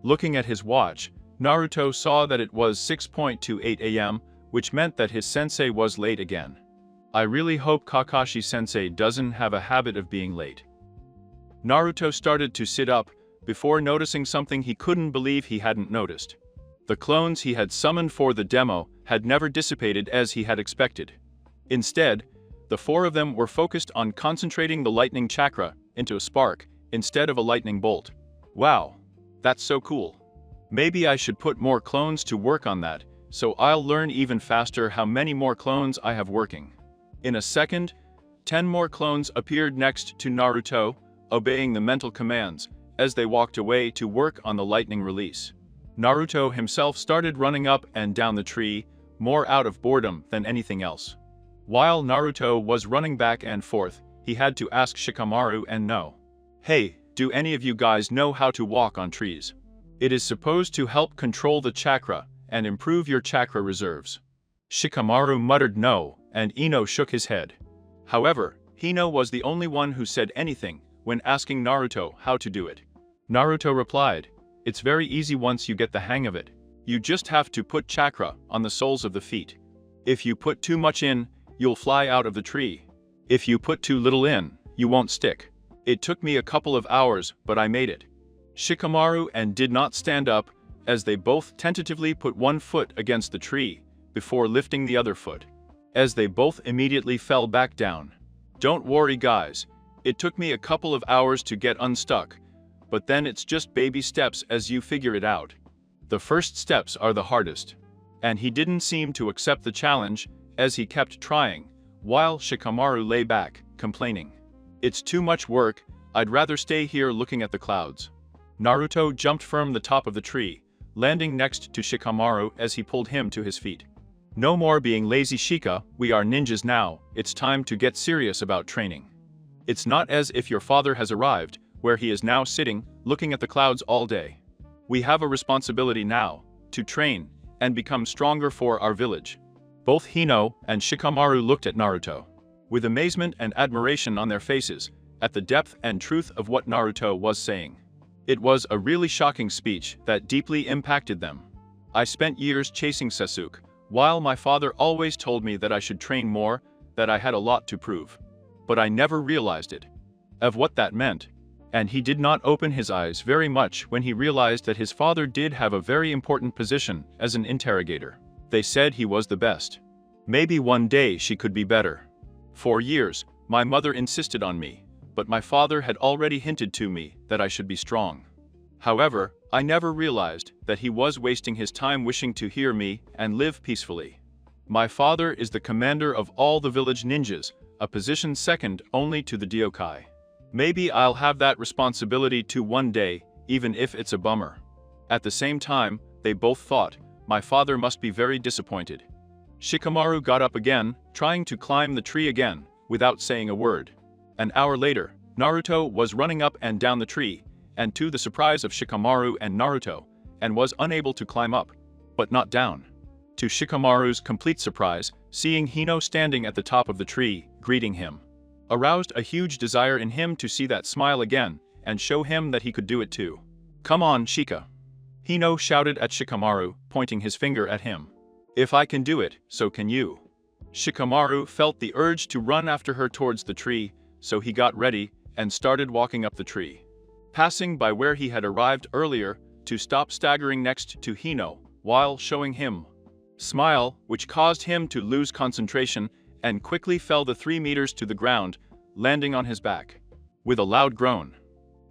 Looking at his watch, Naruto saw that it was 6:28 a.m., which meant that his sensei was late again. I really hope Kakashi-sensei doesn't have a habit of being late. Naruto started to sit up, before noticing something he couldn't believe he hadn't noticed. The clones he had summoned for the demo had never dissipated as he had expected. Instead, the 4 of them were focused on concentrating the lightning chakra into a spark instead of a lightning bolt. Wow, that's so cool. Maybe I should put more clones to work on that, so I'll learn even faster how many more clones I have working. In a second, 10 more clones appeared next to Naruto, obeying the mental commands, as they walked away to work on the lightning release. Naruto himself started running up and down the tree, more out of boredom than anything else. While Naruto was running back and forth, he had to ask Shikamaru and No. Hey, do any of you guys know how to walk on trees? It is supposed to help control the chakra and improve your chakra reserves. Shikamaru muttered no, and Ino shook his head. However, Hino was the only one who said anything when asking Naruto how to do it. Naruto replied, "It's very easy once you get the hang of it. You just have to put chakra on the soles of the feet. If you put too much in, you'll fly out of the tree. If you put too little in, you won't stick. It took me a couple of hours, but I made it." Shikamaru and did not stand up, as they both tentatively put one foot against the tree, before lifting the other foot. As they both immediately fell back down. Don't worry guys, it took me a couple of hours to get unstuck, but then it's just baby steps as you figure it out. The first steps are the hardest. And he didn't seem to accept the challenge, as he kept trying, while Shikamaru lay back, complaining. It's too much work, I'd rather stay here looking at the clouds. Naruto jumped from the top of the tree, landing next to Shikamaru as he pulled him to his feet. No more being lazy Shika, we are ninjas now, it's time to get serious about training. It's not as if your father has arrived, where he is now sitting, looking at the clouds all day. We have a responsibility now, to train, and become stronger for our village. Both Hino and Shikamaru looked at Naruto, with amazement and admiration on their faces, at the depth and truth of what Naruto was saying. It was a really shocking speech that deeply impacted them. I spent years chasing Sasuke, while my father always told me that I should train more, that I had a lot to prove. But I never realized it. Of what that meant. And he did not open his eyes very much when he realized that his father did have a very important position as an interrogator. They said he was the best. Maybe one day she could be better. For years, my mother insisted on me, but my father had already hinted to me that I should be strong. However, I never realized that he was wasting his time wishing to hear me and live peacefully. My father is the commander of all the village ninjas, a position second only to the Ryokai. Maybe I'll have that responsibility too one day, even if it's a bummer. At the same time, they both thought, my father must be very disappointed. Shikamaru got up again, trying to climb the tree again, without saying a word. An hour later, Naruto was running up and down the tree, and to the surprise of Shikamaru and Naruto, and was unable to climb up, but not down. To Shikamaru's complete surprise, seeing Hino standing at the top of the tree, greeting him, aroused a huge desire in him to see that smile again, and show him that he could do it too. "Come on, Shika!" Hino shouted at Shikamaru, pointing his finger at him. "If I can do it, so can you." Shikamaru felt the urge to run after her towards the tree, so he got ready and started walking up the tree, passing by where he had arrived earlier to stop staggering next to Hino while showing him smile, which caused him to lose concentration and quickly fell the 3 meters to the ground, landing on his back. With a loud groan,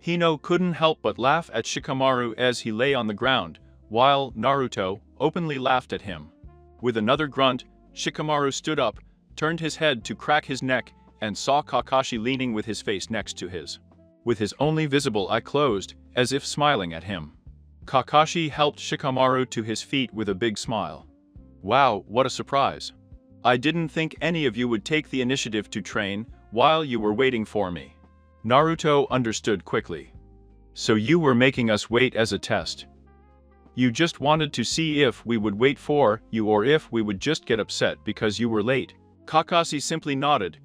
Hino couldn't help but laugh at Shikamaru as he lay on the ground, while Naruto openly laughed at him. With another grunt, Shikamaru stood up, turned his head to crack his neck, and saw Kakashi leaning with his face next to his, with his only visible eye closed, as if smiling at him. Kakashi helped Shikamaru to his feet with a big smile. "Wow, what a surprise. I didn't think any of you would take the initiative to train while you were waiting for me." Naruto understood quickly. "So you were making us wait as a test. You just wanted to see if we would wait for you or if we would just get upset because you were late." Kakashi simply nodded.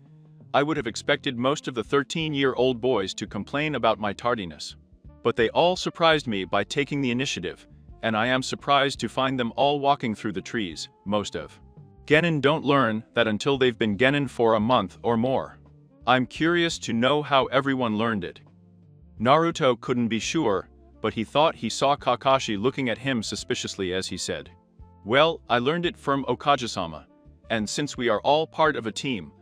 I would have expected most of the 13-year-old boys to complain about my tardiness. But they all surprised me by taking the initiative, and I am surprised to find them all walking through the trees, most of. Genin don't learn that until they've been Genin for a month or more. I'm curious to know how everyone learned it. Naruto couldn't be sure, but he thought he saw Kakashi looking at him suspiciously as he said, "Well, I learned it from Okage-sama, and since we are all part of a team,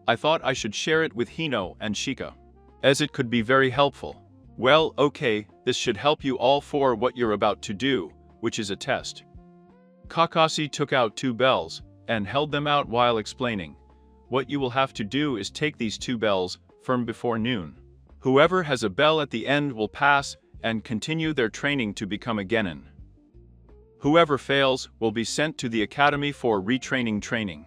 I thought I should share it with Hino and Shika, as it could be very helpful." "Well, okay, this should help you all for what you're about to do, which is a test." Kakashi took out 2 bells, and held them out while explaining, "What you will have to do is take these 2 bells from before noon. Whoever has a bell at the end will pass and continue their training to become a Genin. Whoever fails will be sent to the academy for retraining training.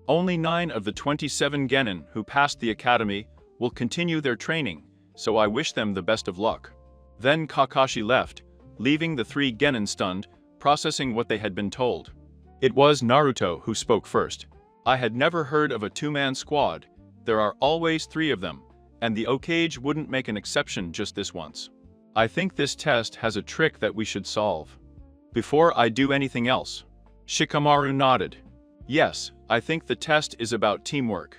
Only 9 of the 27 Genin who passed the academy will continue their training, so I wish them the best of luck." Then Kakashi left, leaving the 3 Genin stunned, processing what they had been told. It was Naruto who spoke first. "I had never heard of a 2-man squad. There are always 3 of them, and the Okage wouldn't make an exception just this once. I think this test has a trick that we should solve. Before I do anything else." Shikamaru nodded. "Yes, I think the test is about teamwork.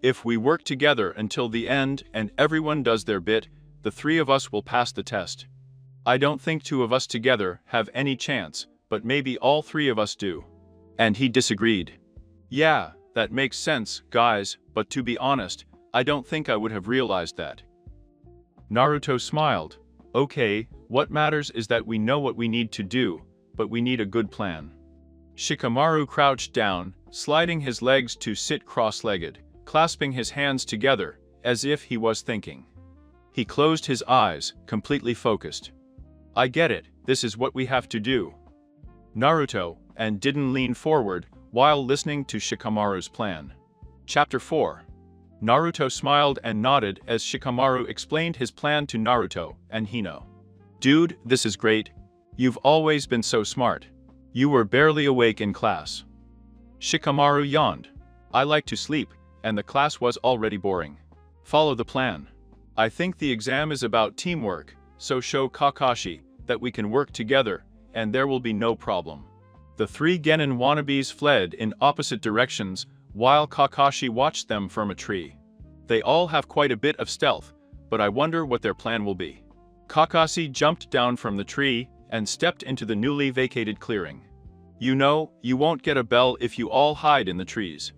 If we work together until the end and everyone does their bit, the 3 of us will pass the test. I don't think 2 of us together have any chance, but maybe all 3 of us do." And he disagreed. "Yeah, that makes sense, guys, but to be honest, I don't think I would have realized that." Naruto smiled. "Okay, what matters is that we know what we need to do, but we need a good plan." Shikamaru crouched down, sliding his legs to sit cross-legged, clasping his hands together, as if he was thinking. He closed his eyes, completely focused. "I get it, this is what we have to do." Naruto, and didn't lean forward, while listening to Shikamaru's plan. Chapter 4. Naruto smiled and nodded as Shikamaru explained his plan to Naruto and Hino. "Dude, this is great. You've always been so smart. You were barely awake in class." Shikamaru yawned. "I like to sleep, and the class was already boring. Follow the plan. I think the exam is about teamwork, so show Kakashi that we can work together, and there will be no problem." The 3 Genin wannabes fled in opposite directions, while Kakashi watched them from a tree. They all have quite a bit of stealth, but I wonder what their plan will be. Kakashi jumped down from the tree and stepped into the newly vacated clearing. "You know, you won't get a bell if you all hide in the trees."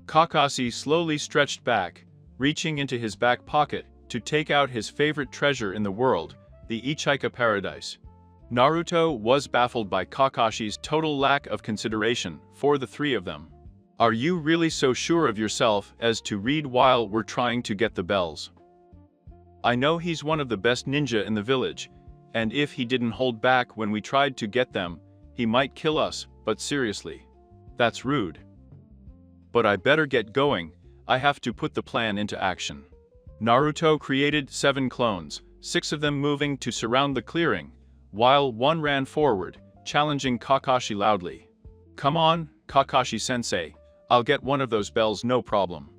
Kakashi slowly stretched back, reaching into his back pocket to take out his favorite treasure in the world, the Ichika Paradise. Naruto was baffled by Kakashi's total lack of consideration for the three of them. Are you really so sure of yourself as to read while we're trying to get the bells? I know he's one of the best ninja in the village, and if he didn't hold back when we tried to get them, he might kill us, but seriously. That's rude. But I better get going, I have to put the plan into action. Naruto created 7 clones, 6 of them moving to surround the clearing, while one ran forward, challenging Kakashi loudly. Come on, Kakashi-sensei, I'll get one of those bells no problem.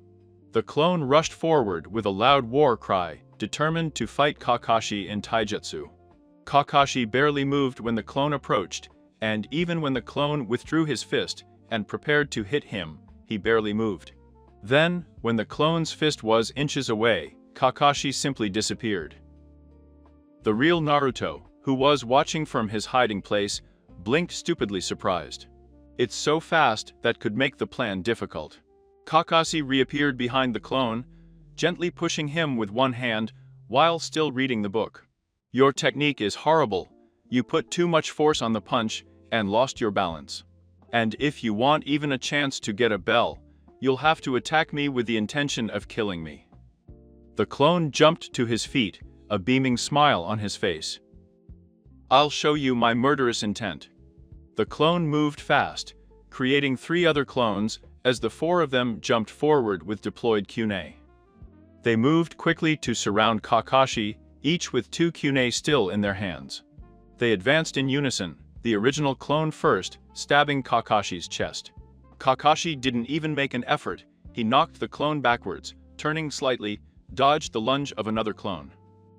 The clone rushed forward with a loud war cry, determined to fight Kakashi in taijutsu. Kakashi barely moved when the clone approached, and even when the clone withdrew his fist and prepared to hit him, he barely moved. Then, when the clone's fist was inches away, Kakashi simply disappeared. The real Naruto, who was watching from his hiding place, blinked stupidly surprised. It's so fast that could make the plan difficult. Kakashi reappeared behind the clone, gently pushing him with one hand while still reading the book. Your technique is horrible. You put too much force on the punch and lost your balance. And if you want even a chance to get a bell, you'll have to attack me with the intention of killing me. The clone jumped to his feet, a beaming smile on his face. I'll show you my murderous intent. The clone moved fast, creating 3 other clones as the 4 of them jumped forward with deployed kunai. They moved quickly to surround Kakashi, each with 2 kunai still in their hands. They advanced in unison, the original clone first, stabbing Kakashi's chest. Kakashi didn't even make an effort, he knocked the clone backwards, turning slightly, dodged the lunge of another clone,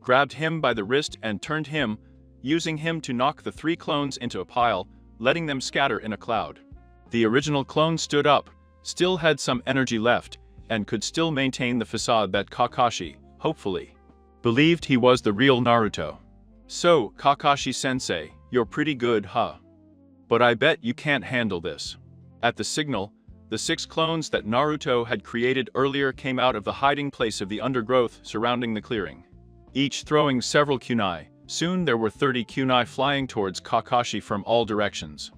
grabbed him by the wrist and turned him, using him to knock the 3 clones into a pile, letting them scatter in a cloud. The original clone stood up, still had some energy left, and could still maintain the facade that Kakashi, hopefully, believed he was the real Naruto. So, Kakashi-sensei, you're pretty good, huh? But I bet you can't handle this. At the signal, the 6 clones that Naruto had created earlier came out of the hiding place of the undergrowth surrounding the clearing, each throwing several kunai. Soon there were 30 kunai flying towards Kakashi from all directions.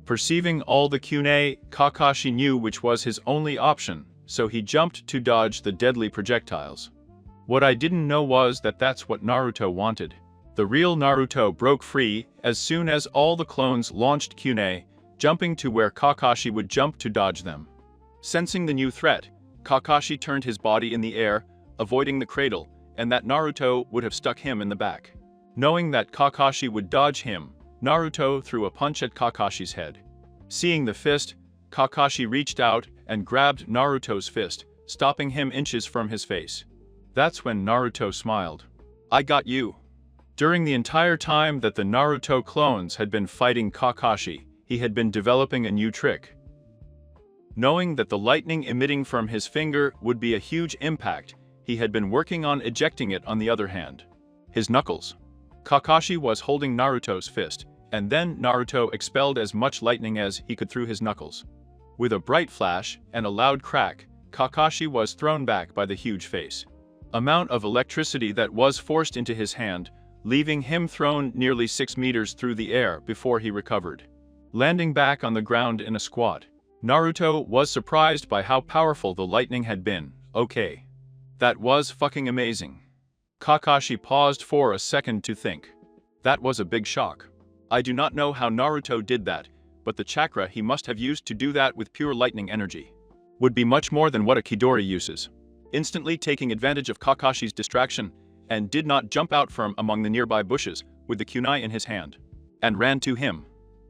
Perceiving all the kunai, Kakashi knew which was his only option, so he jumped to dodge the deadly projectiles. What I didn't know was that that's what Naruto wanted. The real Naruto broke free as soon as all the clones launched kunai, jumping to where Kakashi would jump to dodge them. Sensing the new threat, Kakashi turned his body in the air, avoiding the cradle, and that Naruto would have stuck him in the back. Knowing that Kakashi would dodge him, Naruto threw a punch at Kakashi's head. Seeing the fist, Kakashi reached out and grabbed Naruto's fist, stopping him inches from his face. That's when Naruto smiled. I got you. During the entire time that the Naruto clones had been fighting Kakashi, he had been developing a new trick. Knowing that the lightning emitting from his finger would be a huge impact, he had been working on ejecting it on the other hand. His knuckles. Kakashi was holding Naruto's fist, and then Naruto expelled as much lightning as he could through his knuckles. With a bright flash and a loud crack, Kakashi was thrown back by the huge face. Amount of electricity that was forced into his hand, leaving him thrown nearly 6 meters through the air before he recovered. Landing back on the ground in a squat, Naruto was surprised by how powerful the lightning had been. Okay. That was fucking amazing. Kakashi paused for a second to think. That was a big shock. I do not know how Naruto did that, but the chakra he must have used to do that with pure lightning energy would be much more than what a Chidori uses. Instantly taking advantage of Kakashi's distraction, and did not jump out from among the nearby bushes with the kunai in his hand, and ran to him.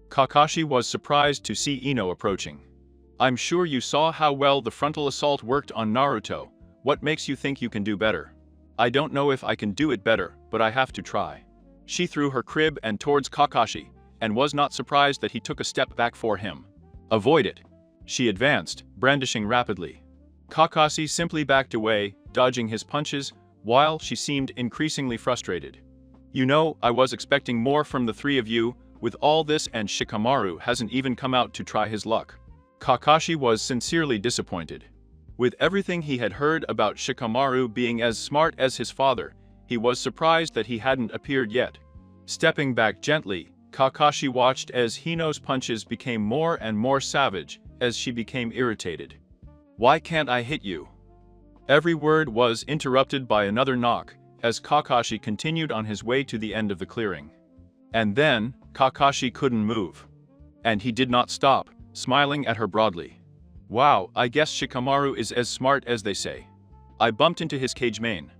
Kakashi was surprised to see Ino approaching. I'm sure you saw how well the frontal assault worked on Naruto. What makes you think you can do better? I don't know if I can do it better, but I have to try. She threw her crib and towards Kakashi, and was not surprised that he took a step back for him. Avoid it. She advanced, brandishing rapidly. Kakashi simply backed away, dodging his punches, while she seemed increasingly frustrated. You know, I was expecting more from the 3 of you, with all this and Shikamaru hasn't even come out to try his luck. Kakashi was sincerely disappointed. With everything he had heard about Shikamaru being as smart as his father, he was surprised that he hadn't appeared yet. Stepping back gently, Kakashi watched as Hino's punches became more and more savage as she became irritated. "Why can't I hit you?" Every word was interrupted by another knock as Kakashi continued on his way to the end of the clearing. And then, Kakashi couldn't move. And he did not stop, smiling at her broadly. "Wow, I guess Shikamaru is as smart as they say." I bumped into his cage mane.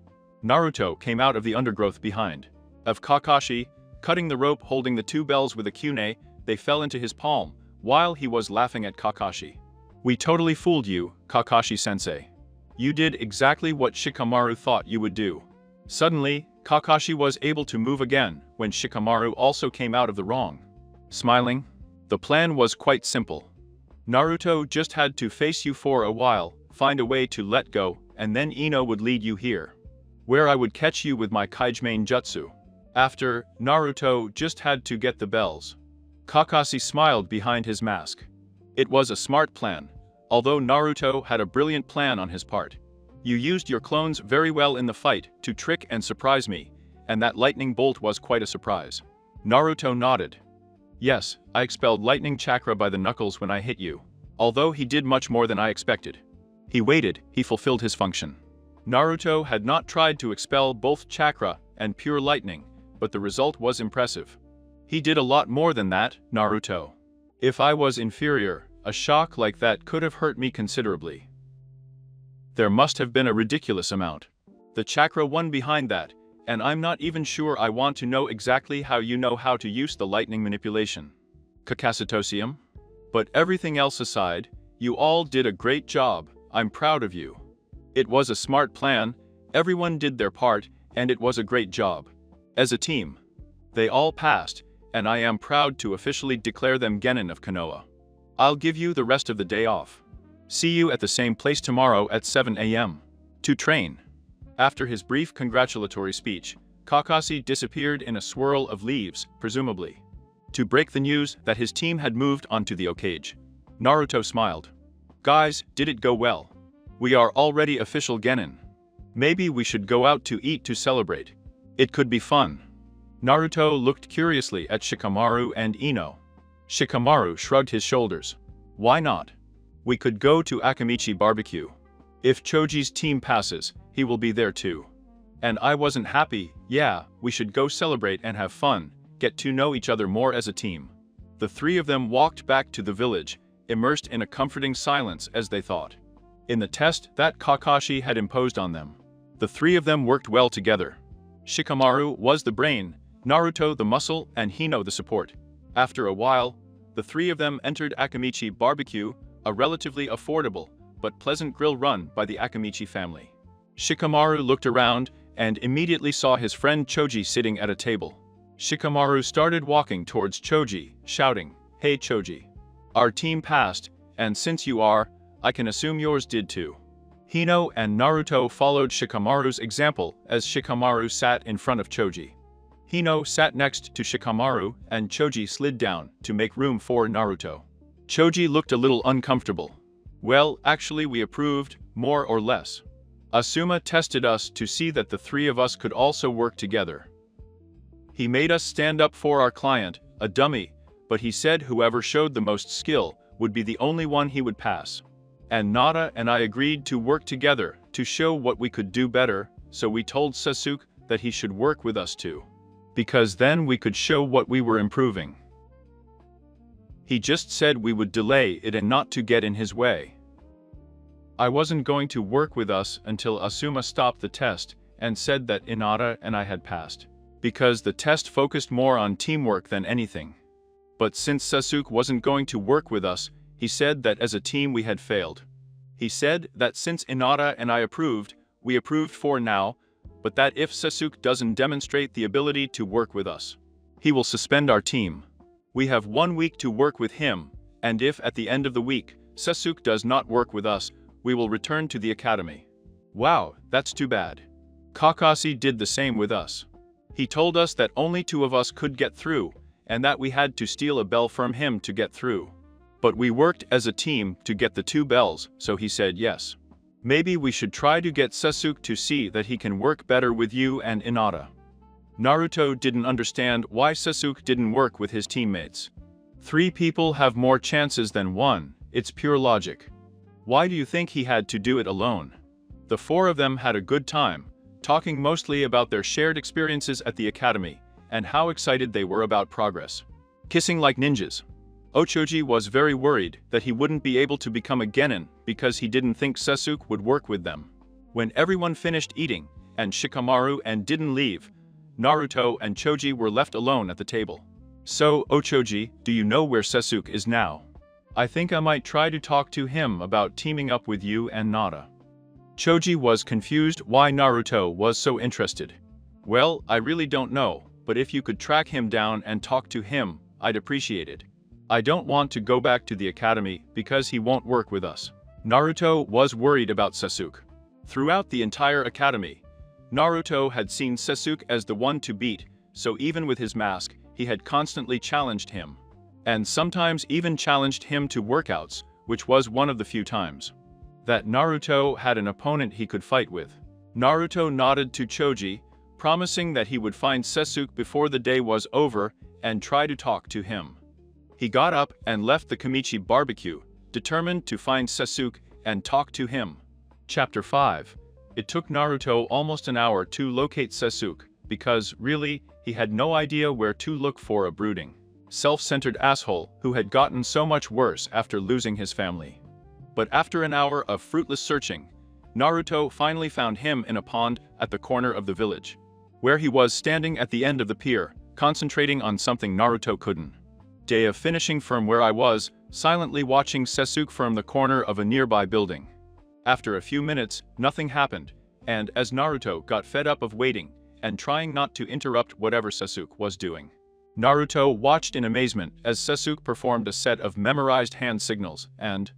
Naruto came out of the undergrowth behind. Of Kakashi, cutting the rope holding the two bells with a kunai, they fell into his palm, while he was laughing at Kakashi. "We totally fooled you, Kakashi-sensei. You did exactly what Shikamaru thought you would do." Suddenly, Kakashi was able to move again when Shikamaru also came out of the wrong. Smiling, the plan was quite simple. Naruto just had to face you for a while, find a way to let go, and then Ino would lead you here, where I would catch you with my Kaijimane jutsu. After, Naruto just had to get the bells. Kakashi smiled behind his mask. It was a smart plan, although Naruto had a brilliant plan on his part. "You used your clones very well in the fight to trick and surprise me, and that lightning bolt was quite a surprise." Naruto nodded. "Yes, I expelled lightning chakra by the knuckles when I hit you. Although he did much more than I expected. He waited, he fulfilled his function." Naruto had not tried to expel both chakra and pure lightning, but the result was impressive. "He did a lot more than that, Naruto. If I was inferior, a shock like that could have hurt me considerably. There must have been a ridiculous amount. The chakra one behind that, and I'm not even sure I want to know exactly how you know how to use the lightning manipulation. Kakasitosium? But everything else aside, you all did a great job, I'm proud of you. It was a smart plan, everyone did their part, and it was a great job. As a team, they all passed, and I am proud to officially declare them Genin of Konoha. I'll give you the rest of the day off. See you at the same place tomorrow at 7 a.m. to train." After his brief congratulatory speech, Kakashi disappeared in a swirl of leaves, presumably to break the news that his team had moved onto the Okage. Naruto smiled. "Guys, did it go well? We are already official Genin. Maybe we should go out to eat to celebrate. It could be fun." Naruto looked curiously at Shikamaru and Ino. Shikamaru shrugged his shoulders. "Why not? We could go to Akamichi barbecue. If Choji's team passes, he will be there too. And I wasn't happy, yeah, we should go celebrate and have fun, get to know each other more as a team." The three of them walked back to the village, immersed in a comforting silence as they thought. In the test that Kakashi had imposed on them, the three of them worked well together. Shikamaru was the brain, Naruto the muscle, and Hino the support. After a while, the three of them entered Akamichi barbecue, a relatively affordable but pleasant grill run by the Akamichi family. Shikamaru looked around and immediately saw his friend Choji sitting at a table. Shikamaru started walking towards Choji, shouting, "Hey Choji. Our team passed, and since you are, I can assume yours did too." Hino and Naruto followed Shikamaru's example as Shikamaru sat in front of Choji. Hino sat next to Shikamaru and Choji slid down to make room for Naruto. Choji looked a little uncomfortable. "Well, actually we approved, more or less. Asuma tested us to see that the three of us could also work together. He made us stand up for our client, a dummy, but he said whoever showed the most skill would be the only one he would pass. And Nada and I agreed to work together to show what we could do better, so we told Sasuke that he should work with us too. Because then we could show what we were improving. He just said we would delay it and not to get in his way. I wasn't going to work with us until Asuma stopped the test and said that Hinata and I had passed, because the test focused more on teamwork than anything. But since Sasuke wasn't going to work with us, he said that as a team we had failed. He said that since Hinata and I approved, we approved for now, but that if Sasuke doesn't demonstrate the ability to work with us, he will suspend our team. We have 1 week to work with him, and if at the end of the week, Sasuke does not work with us, we will return to the academy." Wow, that's too bad. Kakashi did the same with us. He told us that only 2 of us could get through, and that we had to steal a bell from him to get through. But we worked as a team to get the 2 bells, so he said yes. Maybe we should try to get Sasuke to see that he can work better with you and Hinata. Naruto didn't understand why Sasuke didn't work with his teammates. 3 people have more chances than 1, it's pure logic. Why do you think he had to do it alone? The 4 of them had a good time, talking mostly about their shared experiences at the academy, and how excited they were about progress. Kissing like ninjas. Ochoji was very worried that he wouldn't be able to become a genin because he didn't think Sasuke would work with them. When everyone finished eating, and Shikamaru and didn't leave, Naruto and Choji were left alone at the table. So, Ochoji, do you know where Sasuke is now? I think I might try to talk to him about teaming up with you and Nada. Choji was confused why Naruto was so interested. Well, I really don't know, but if you could track him down and talk to him, I'd appreciate it. I don't want to go back to the academy because he won't work with us. Naruto was worried about Sasuke. Throughout the entire academy, Naruto had seen Sasuke as the one to beat, so even with his mask, he had constantly challenged him. And sometimes even challenged him to workouts, which was one of the few times that Naruto had an opponent he could fight with. Naruto nodded to Choji, promising that he would find Sasuke before the day was over and try to talk to him. He got up and left the Kamichi barbecue, determined to find Sasuke and talk to him. Chapter 5. It took Naruto almost an hour to locate Sasuke, because, really, he had no idea where to look for a brooding, self-centered asshole who had gotten so much worse after losing his family. But after an hour of fruitless searching, Naruto finally found him in a pond at the corner of the village, where he was standing at the end of the pier, concentrating on something Naruto couldn't. Day of finishing from where I was, silently watching Sasuke from the corner of a nearby building. After a few minutes, nothing happened, and as Naruto got fed up of waiting and trying not to interrupt whatever Sasuke was doing, Naruto watched in amazement as Sasuke performed a set of memorized hand signals, and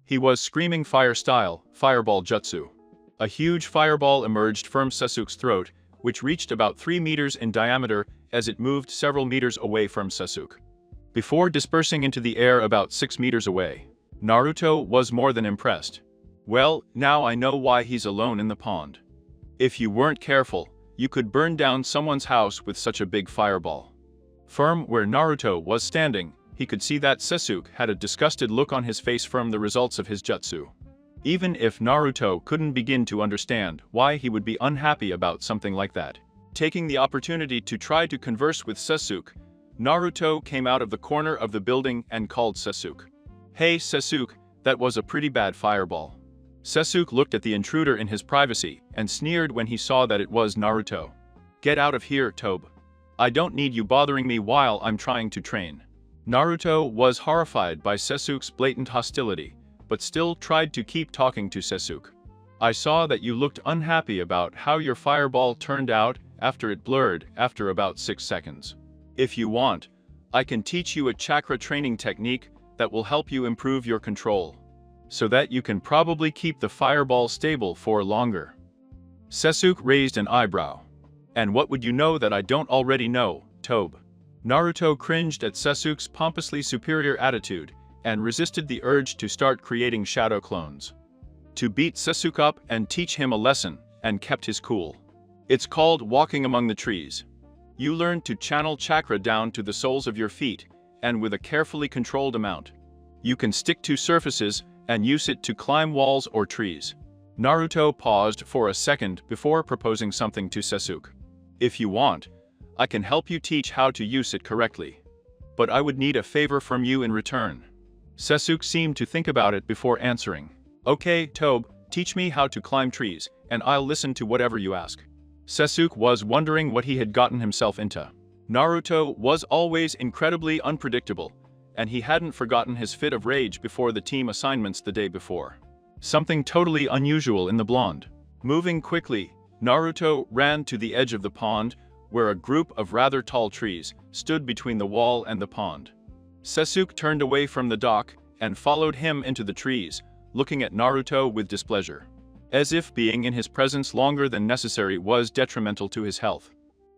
he was screaming fire-style, fireball jutsu. A huge fireball emerged from Sasuke's throat, which reached about 3 meters in diameter as it moved several meters away from Sasuke, before dispersing into the air about 6 meters away. Naruto was more than impressed. Well, now I know why he's alone in the pond. If you weren't careful, you could burn down someone's house with such a big fireball. From where Naruto was standing, he could see that Sasuke had a disgusted look on his face from the results of his jutsu. Even if Naruto couldn't begin to understand why he would be unhappy about something like that. Taking the opportunity to try to converse with Sasuke, Naruto came out of the corner of the building and called Sasuke. Hey Sasuke, that was a pretty bad fireball. Sasuke looked at the intruder in his privacy and sneered when he saw that it was Naruto. Get out of here, Tobe. I don't need you bothering me while I'm trying to train. Naruto was horrified by Sasuke's blatant hostility, but still tried to keep talking to Sasuke. I saw that you looked unhappy about how your fireball turned out after it blurred after about 6 seconds. If you want, I can teach you a chakra training technique that will help you improve your control, so that you can probably keep the fireball stable for longer. Sasuke raised an eyebrow. And what would you know that I don't already know, Tobe? Naruto cringed at Sasuke's pompously superior attitude and resisted the urge to start creating shadow clones, to beat Sasuke up and teach him a lesson, and kept his cool. It's called walking among the trees. You learn to channel chakra down to the soles of your feet, and with a carefully controlled amount. You can stick to surfaces and use it to climb walls or trees. Naruto paused for a second before proposing something to Sasuke. If you want, I can help you teach how to use it correctly. But I would need a favor from you in return. Sasuke seemed to think about it before answering. Okay, Tobe, teach me how to climb trees, and I'll listen to whatever you ask. Sasuke was wondering what he had gotten himself into. Naruto was always incredibly unpredictable, and he hadn't forgotten his fit of rage before the team assignments the day before. Something totally unusual in the blonde. Moving quickly, Naruto ran to the edge of the pond, where a group of rather tall trees stood between the wall and the pond. Sasuke turned away from the dock and followed him into the trees, looking at Naruto with displeasure, as if being in his presence longer than necessary was detrimental to his health.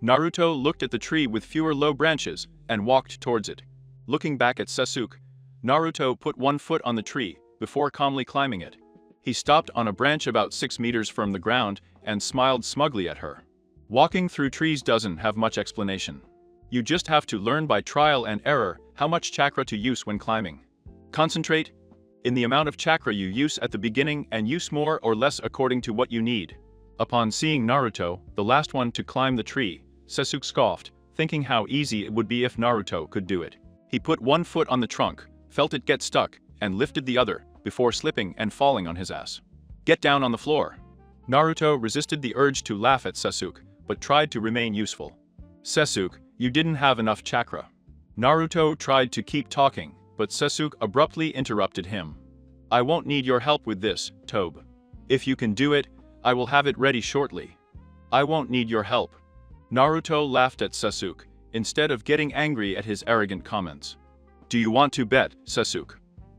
Naruto looked at the tree with fewer low branches and walked towards it. Looking back at Sasuke, Naruto put one foot on the tree before calmly climbing it. He stopped on a branch about 6 meters from the ground and smiled smugly at her. Walking through trees doesn't have much explanation. You just have to learn by trial and error how much chakra to use when climbing. Concentrate in the amount of chakra you use at the beginning and use more or less according to what you need. Upon seeing Naruto, the last one to climb the tree, Sasuke scoffed, thinking how easy it would be if Naruto could do it. He put one foot on the trunk, felt it get stuck, and lifted the other, before slipping and falling on his ass. Get down on the floor. Naruto resisted the urge to laugh at Sasuke, but tried to remain useful. Sasuke, you didn't have enough chakra. Naruto tried to keep talking, but Sasuke abruptly interrupted him. I won't need your help with this, Tobe. If you can do it, I will have it ready shortly. I won't need your help. Naruto laughed at Sasuke, instead of getting angry at his arrogant comments. Do you want to bet, Sasuke?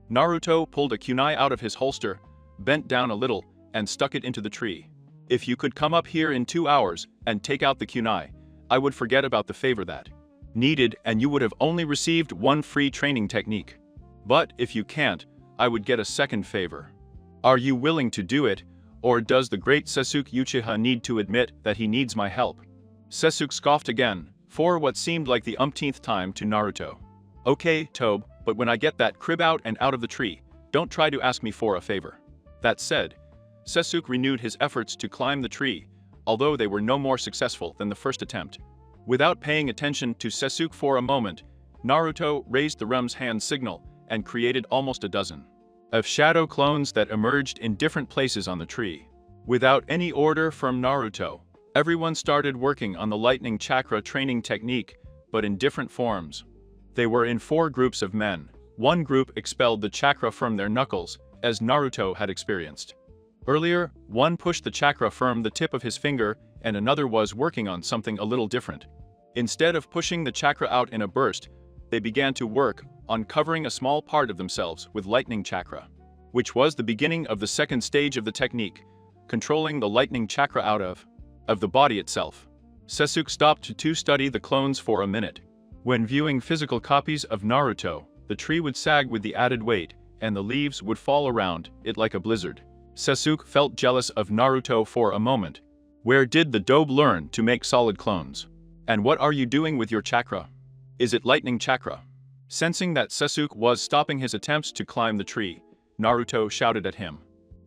Naruto pulled a kunai out of his holster, bent down a little, and stuck it into the tree. If you could come up here in 2 hours and take out the kunai, I would forget about the favor that needed and you would have only received one free training technique. But if you can't, I would get a second favor. Are you willing to do it, or does the great Sasuke Uchiha need to admit that he needs my help? Sasuke scoffed again, for what seemed like the umpteenth time to Naruto. Okay, Tobe, but when I get that crib out and out of the tree, don't try to ask me for a favor. That said, Sasuke renewed his efforts to climb the tree, although they were no more successful than the first attempt. Without paying attention to Sasuke for a moment, Naruto raised the Rem's hand signal and created almost a dozen of shadow clones that emerged in different places on the tree. Without any order from Naruto, everyone started working on the lightning chakra training technique, but in different forms. They were in 4 groups of men. One group expelled the chakra from their knuckles, as Naruto had experienced. Earlier, one pushed the chakra from the tip of his finger, and another was working on something a little different. Instead of pushing the chakra out in a burst, they began to work on covering a small part of themselves with lightning chakra, which was the beginning of the second stage of the technique, controlling the lightning chakra out of the body itself. Sasuke stopped to study the clones for a minute. When viewing physical copies of Naruto, the tree would sag with the added weight, and the leaves would fall around it like a blizzard. Sasuke felt jealous of Naruto for a moment. Where did the dobe learn to make solid clones? And what are you doing with your chakra? Is it lightning chakra? Sensing that Sasuke was stopping his attempts to climb the tree, Naruto shouted at him.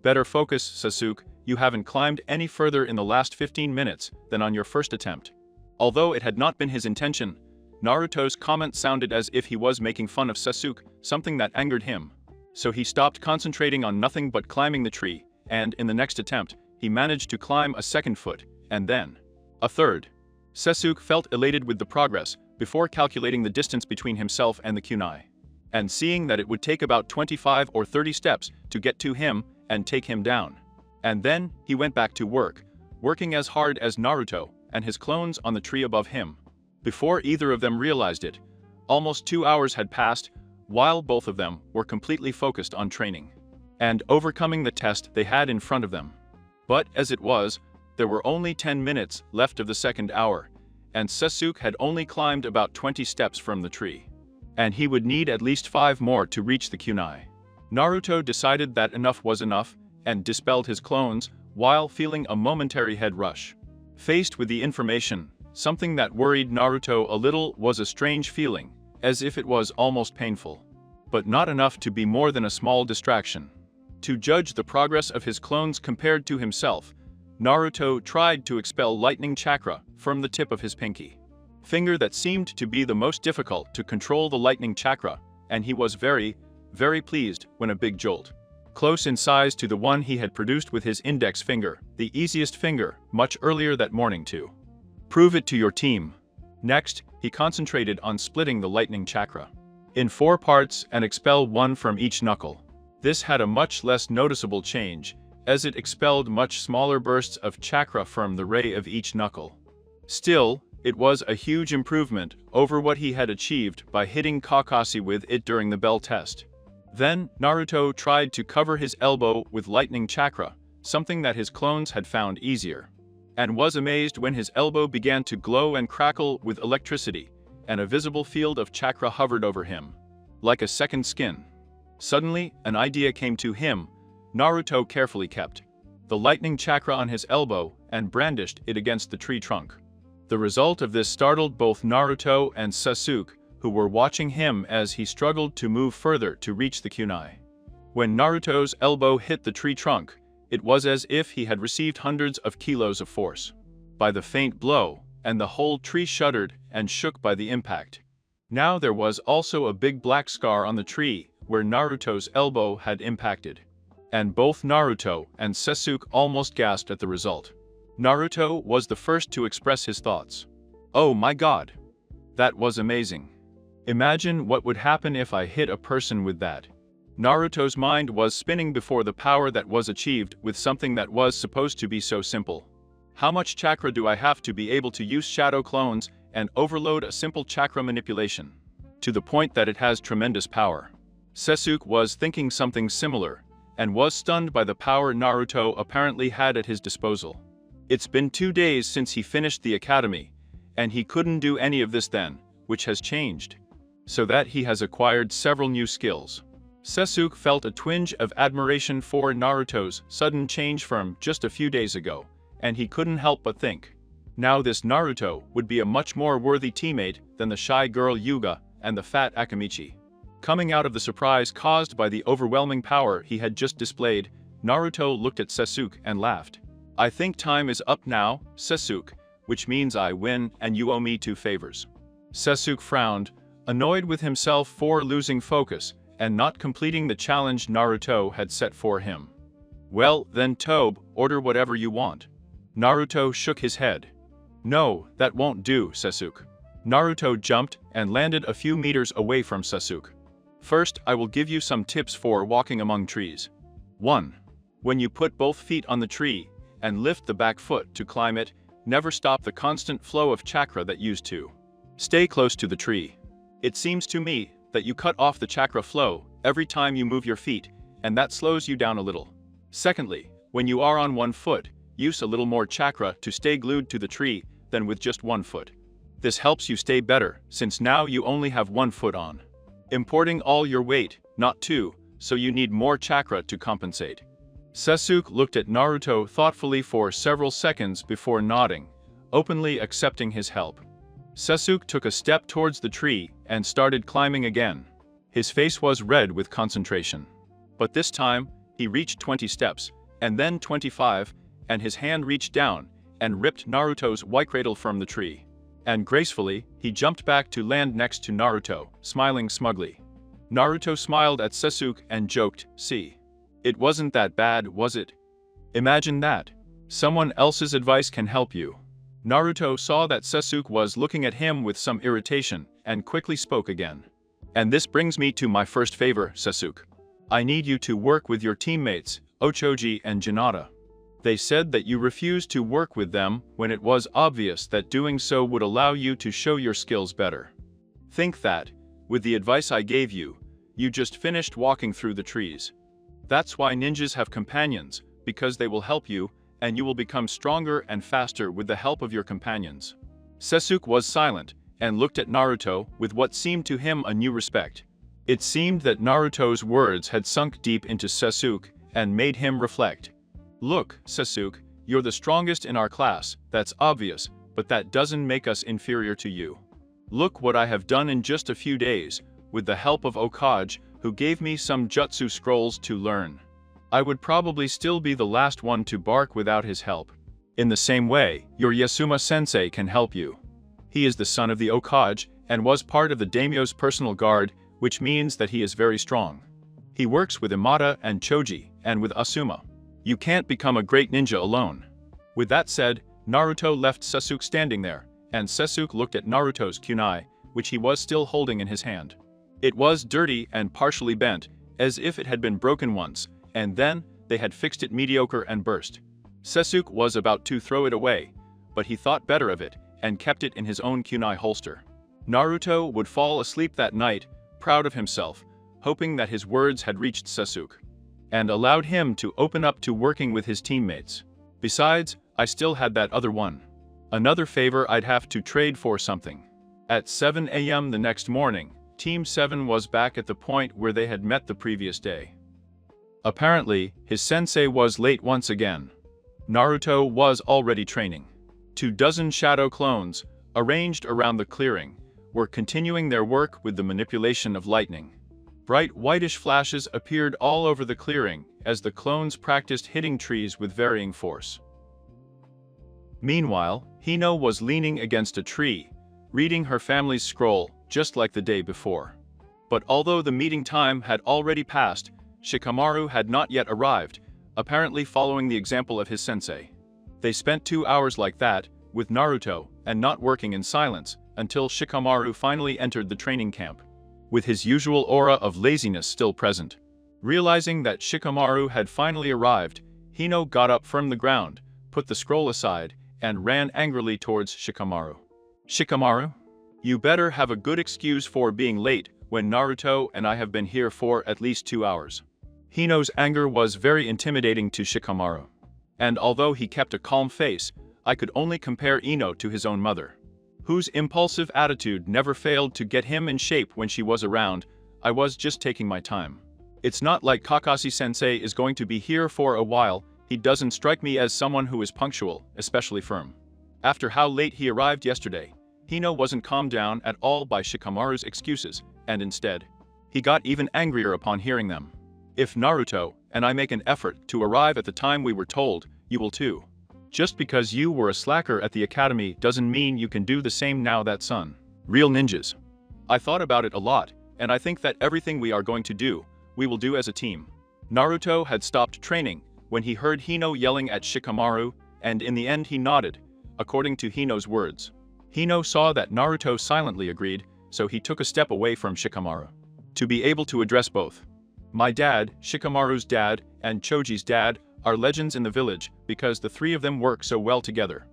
Better focus, Sasuke, you haven't climbed any further in the last 15 minutes than on your first attempt. Although it had not been his intention, Naruto's comment sounded as if he was making fun of Sasuke, something that angered him. So he stopped concentrating on nothing but climbing the tree, and in the next attempt, he managed to climb a second foot, and then a third. Sasuke felt elated with the progress, before calculating the distance between himself and the kunai. And seeing that it would take about 25 or 30 steps to get to him and take him down. And then, he went back to work, working as hard as Naruto and his clones on the tree above him. Before either of them realized it, almost 2 hours had passed, while both of them were completely focused on training and overcoming the test they had in front of them. But as it was, there were only 10 minutes left of the second hour, and Sasuke had only climbed about 20 steps from the tree. And he would need at least 5 more to reach the kunai. Naruto decided that enough was enough, and dispelled his clones, while feeling a momentary head rush. Faced with the information, something that worried Naruto a little was a strange feeling, as if it was almost painful. But not enough to be more than a small distraction. To judge the progress of his clones compared to himself, Naruto tried to expel lightning chakra from the tip of his pinky finger that seemed to be the most difficult to control the lightning chakra, and he was very, very pleased when a big jolt, close in size to the one he had produced with his index finger, the easiest finger, much earlier that morning to prove it to your team. Next, he concentrated on splitting the lightning chakra in 4 parts and expel one from each knuckle. This had a much less noticeable change, as it expelled much smaller bursts of chakra from the ray of each knuckle. Still, it was a huge improvement over what he had achieved by hitting Kakashi with it during the bell test. Then, Naruto tried to cover his elbow with lightning chakra, something that his clones had found easier, and was amazed when his elbow began to glow and crackle with electricity, and a visible field of chakra hovered over him, like a second skin. Suddenly, an idea came to him, Naruto carefully kept the lightning chakra on his elbow and brandished it against the tree trunk. The result of this startled both Naruto and Sasuke, who were watching him as he struggled to move further to reach the kunai. When Naruto's elbow hit the tree trunk, it was as if he had received hundreds of kilos of force by the faint blow, and the whole tree shuddered and shook by the impact. Now there was also a big black scar on the tree where Naruto's elbow had impacted. And both Naruto and Sasuke almost gasped at the result. Naruto was the first to express his thoughts. "Oh my god! That was amazing. Imagine what would happen if I hit a person with that." Naruto's mind was spinning before the power that was achieved with something that was supposed to be so simple. How much chakra do I have to be able to use shadow clones and overload a simple chakra manipulation? To the point that it has tremendous power. Sasuke was thinking something similar, and was stunned by the power Naruto apparently had at his disposal. It's been 2 days since he finished the academy, and he couldn't do any of this then, which has changed. So that he has acquired several new skills. Sasuke felt a twinge of admiration for Naruto's sudden change from just a few days ago, and he couldn't help but think, now this Naruto would be a much more worthy teammate than the shy girl Yuga and the fat Akamichi. Coming out of the surprise caused by the overwhelming power he had just displayed, Naruto looked at Sasuke and laughed. "I think time is up now, Sasuke, which means I win and you owe me 2 favors." Sasuke frowned, annoyed with himself for losing focus and not completing the challenge Naruto had set for him. "Well, then Tobe, order whatever you want." Naruto shook his head. "No, that won't do, Sasuke." Naruto jumped and landed a few meters away from Sasuke. "First, I will give you some tips for walking among trees. 1. When you put both feet on the tree and lift the back foot to climb it, never stop the constant flow of chakra that used to. Stay close to the tree. It seems to me that you cut off the chakra flow every time you move your feet, and that slows you down a little. Secondly, when you are on one foot, use a little more chakra to stay glued to the tree than with just one foot. This helps you stay better, since now you only have one foot on. Importing all your weight, not 2, so you need more chakra to compensate." Sasuke looked at Naruto thoughtfully for several seconds before nodding, openly accepting his help. Sasuke took a step towards the tree and started climbing again. His face was red with concentration. But this time, he reached 20 steps, and then 25, and his hand reached down and ripped Naruto's white cradle from the tree. And gracefully, he jumped back to land next to Naruto, smiling smugly. Naruto smiled at Sasuke and joked, "See? It wasn't that bad, was it? Imagine that. Someone else's advice can help you." Naruto saw that Sasuke was looking at him with some irritation, and quickly spoke again. "And this brings me to my first favor, Sasuke. I need you to work with your teammates, Ochoji and Hinata. They said that you refused to work with them when it was obvious that doing so would allow you to show your skills better. Think that, with the advice I gave you, you just finished walking through the trees. That's why ninjas have companions, because they will help you, and you will become stronger and faster with the help of your companions." Sasuke was silent, and looked at Naruto with what seemed to him a new respect. It seemed that Naruto's words had sunk deep into Sasuke, and made him reflect. "Look, Sasuke, you're the strongest in our class, that's obvious, but that doesn't make us inferior to you. Look what I have done in just a few days, with the help of Okage, who gave me some jutsu scrolls to learn. I would probably still be the last one to bark without his help. In the same way, your Yasuma-sensei can help you. He is the son of the Okage, and was part of the daimyo's personal guard, which means that he is very strong. He works with Hinata and Choji, and with Asuma. You can't become a great ninja alone." With that said, Naruto left Sasuke standing there, and Sasuke looked at Naruto's kunai, which he was still holding in his hand. It was dirty and partially bent, as if it had been broken once, and then they had fixed it mediocre and burst. Sasuke was about to throw it away, but he thought better of it, and kept it in his own kunai holster. Naruto would fall asleep that night, proud of himself, hoping that his words had reached Sasuke, and allowed him to open up to working with his teammates. Besides, I still had that other one. Another favor I'd have to trade for something. At 7 a.m. the next morning, Team 7 was back at the point where they had met the previous day. Apparently, his sensei was late once again. Naruto was already training. 24 shadow clones, arranged around the clearing, were continuing their work with the manipulation of lightning. Bright whitish flashes appeared all over the clearing as the clones practiced hitting trees with varying force. Meanwhile, Hino was leaning against a tree, reading her family's scroll, just like the day before. But although the meeting time had already passed, Shikamaru had not yet arrived, apparently following the example of his sensei. They spent 2 hours like that, with Naruto, and not working in silence, until Shikamaru finally entered the training camp, with his usual aura of laziness still present. Realizing that Shikamaru had finally arrived, Hino got up from the ground, put the scroll aside, and ran angrily towards Shikamaru. "Shikamaru? You better have a good excuse for being late when Naruto and I have been here for at least 2 hours." Hino's anger was very intimidating to Shikamaru. And although he kept a calm face, I could only compare Ino to his own mother, whose impulsive attitude never failed to get him in shape when she was around. I was just taking my time. It's not like Kakashi-sensei is going to be here for a while. He doesn't strike me as someone who is punctual, especially firm. After how late he arrived yesterday, Hino wasn't calmed down at all by Shikamaru's excuses, and instead, he got even angrier upon hearing them. "If Naruto and I make an effort to arrive at the time we were told, you will too. Just because you were a slacker at the academy doesn't mean you can do the same now that son. Real ninjas. I thought about it a lot, and I think that everything we are going to do, we will do as a team." Naruto had stopped training when he heard Hino yelling at Shikamaru, and in the end he nodded, according to Hino's words. Hino saw that Naruto silently agreed, so he took a step away from Shikamaru, to be able to address both. "My dad, Shikamaru's dad, and Choji's dad are legends in the village because the three of them work so well together.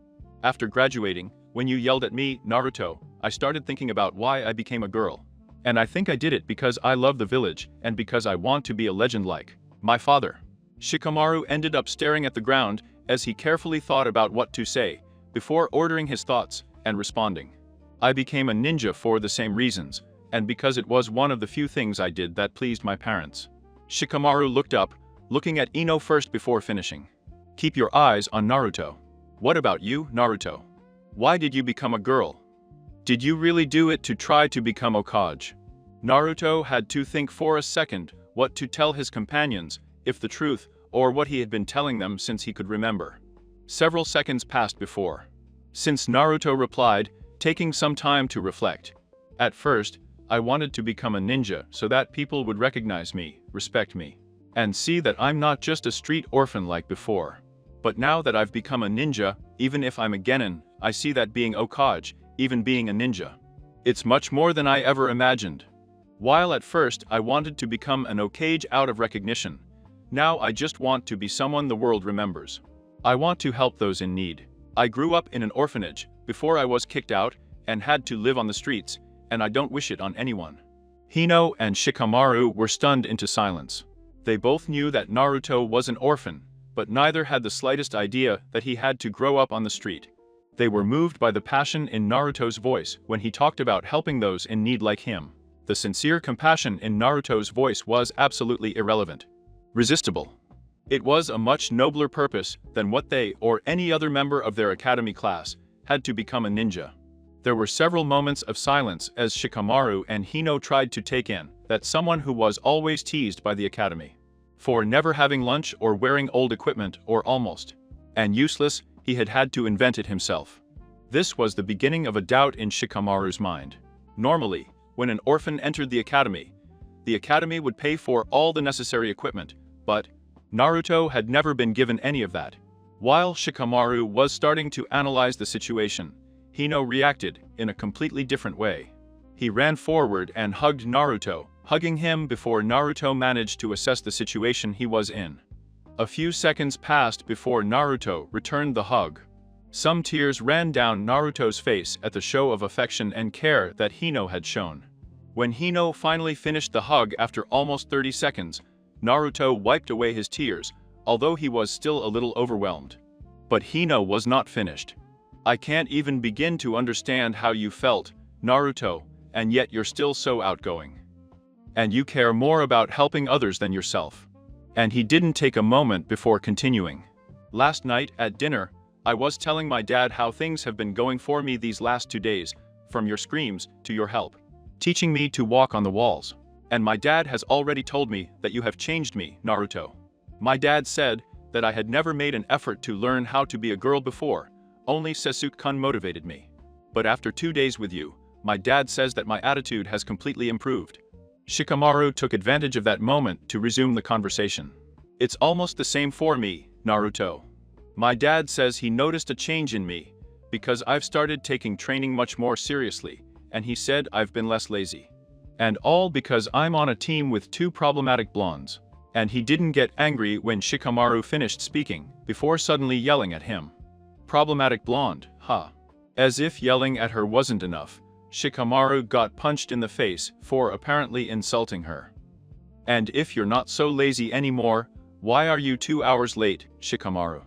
After graduating, when you yelled at me, Naruto, I started thinking about why I became a girl. And I think I did it because I love the village and because I want to be a legend like my father." Shikamaru ended up staring at the ground as he carefully thought about what to say, before ordering his thoughts and responding. "I became a ninja for the same reasons, and because it was one of the few things I did that pleased my parents." Shikamaru looked up, looking at Ino first before finishing. "Keep your eyes on Naruto. What about you, Naruto? Why did you become a girl? Did you really do it to try to become Hokage?" Naruto had to think for a second what to tell his companions, if the truth, or what he had been telling them since he could remember. Several seconds passed before. Since Naruto replied, taking some time to reflect. "At first, I wanted to become a ninja so that people would recognize me, respect me, and see that I'm not just a street orphan like before. But now that I've become a ninja, even if I'm a genin, I see that being Hokage, even being a ninja, it's much more than I ever imagined. While at first I wanted to become an Hokage out of recognition, now I just want to be someone the world remembers. I want to help those in need. I grew up in an orphanage before I was kicked out and had to live on the streets, and I don't wish it on anyone." Hino and Shikamaru were stunned into silence. They both knew that Naruto was an orphan, but neither had the slightest idea that he had to grow up on the street. They were moved by the passion in Naruto's voice when he talked about helping those in need like him. The sincere compassion in Naruto's voice was absolutely irrelevant. Resistible. It was a much nobler purpose than what they or any other member of their academy class had to become a ninja. There were several moments of silence as Shikamaru and Hino tried to take in that someone who was always teased by the academy for never having lunch or wearing old equipment or almost, and useless, he had had to invent it himself. This was the beginning of a doubt in Shikamaru's mind. Normally, when an orphan entered the academy would pay for all the necessary equipment, but Naruto had never been given any of that. While Shikamaru was starting to analyze the situation, Hino reacted in a completely different way. He ran forward and hugged Naruto, hugging him before Naruto managed to assess the situation he was in. A few seconds passed before Naruto returned the hug. Some tears ran down Naruto's face at the show of affection and care that Hino had shown. When Hino finally finished the hug after almost 30 seconds, Naruto wiped away his tears, although he was still a little overwhelmed. But Hino was not finished. "I can't even begin to understand how you felt, Naruto, and yet you're still so outgoing. And you care more about helping others than yourself. And he didn't take a moment before continuing. Last night at dinner, I was telling my dad how things have been going for me these last 2 days, from your screams to your help, teaching me to walk on the walls. And my dad has already told me that you have changed me, Naruto. My dad said that I had never made an effort to learn how to be a girl before, only Sasuke-kun motivated me. But after 2 days with you, my dad says that my attitude has completely improved. Shikamaru took advantage of that moment to resume the conversation. It's almost the same for me, Naruto. My dad says he noticed a change in me, because I've started taking training much more seriously, and he said I've been less lazy. And all because I'm on a team with 2 problematic blondes. And he didn't get angry when Shikamaru finished speaking, before suddenly yelling at him. Problematic blonde, huh? As if yelling at her wasn't enough, Shikamaru got punched in the face for apparently insulting her. And if you're not so lazy anymore, why are you 2 hours late, Shikamaru?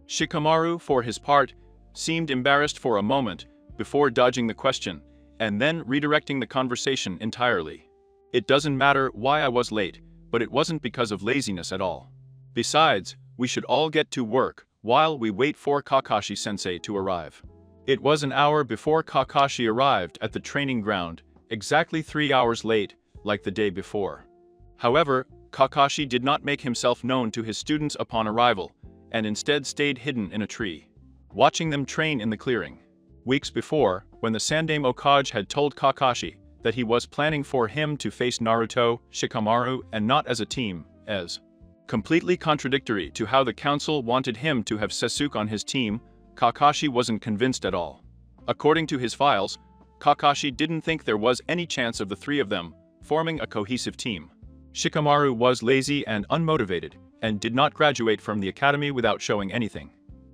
Shikamaru, for his part, seemed embarrassed for a moment, before dodging the question, and then redirecting the conversation entirely. It doesn't matter why I was late, but it wasn't because of laziness at all. Besides, we should all get to work, while we wait for Kakashi-sensei to arrive. It was an hour before Kakashi arrived at the training ground, exactly 3 hours late, like the day before. However, Kakashi did not make himself known to his students upon arrival, and instead stayed hidden in a tree, watching them train in the clearing. Weeks before, when the Sandaime Hokage had told Kakashi that he was planning for him to face Naruto, Shikamaru, and not as a team, as completely contradictory to how the council wanted him to have Sasuke on his team, Kakashi wasn't convinced at all. According to his files, Kakashi didn't think there was any chance of the 3 of them forming a cohesive team. Shikamaru was lazy and unmotivated, and did not graduate from the academy without showing anything.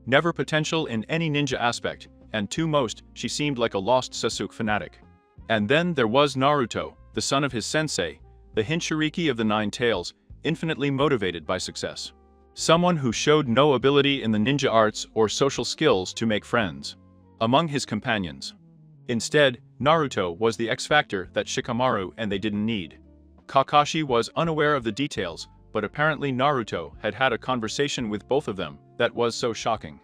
Never potential in any ninja aspect, and to most, she seemed like a lost Sasuke fanatic. And then there was Naruto, the son of his sensei, the Hinshiriki of the 9 tails, infinitely motivated by success. Someone who showed no ability in the ninja arts or social skills to make friends among his companions. Instead, Naruto was the X-factor that Shikamaru and they didn't need. Kakashi was unaware of the details, but apparently Naruto had had a conversation with both of them that was so shocking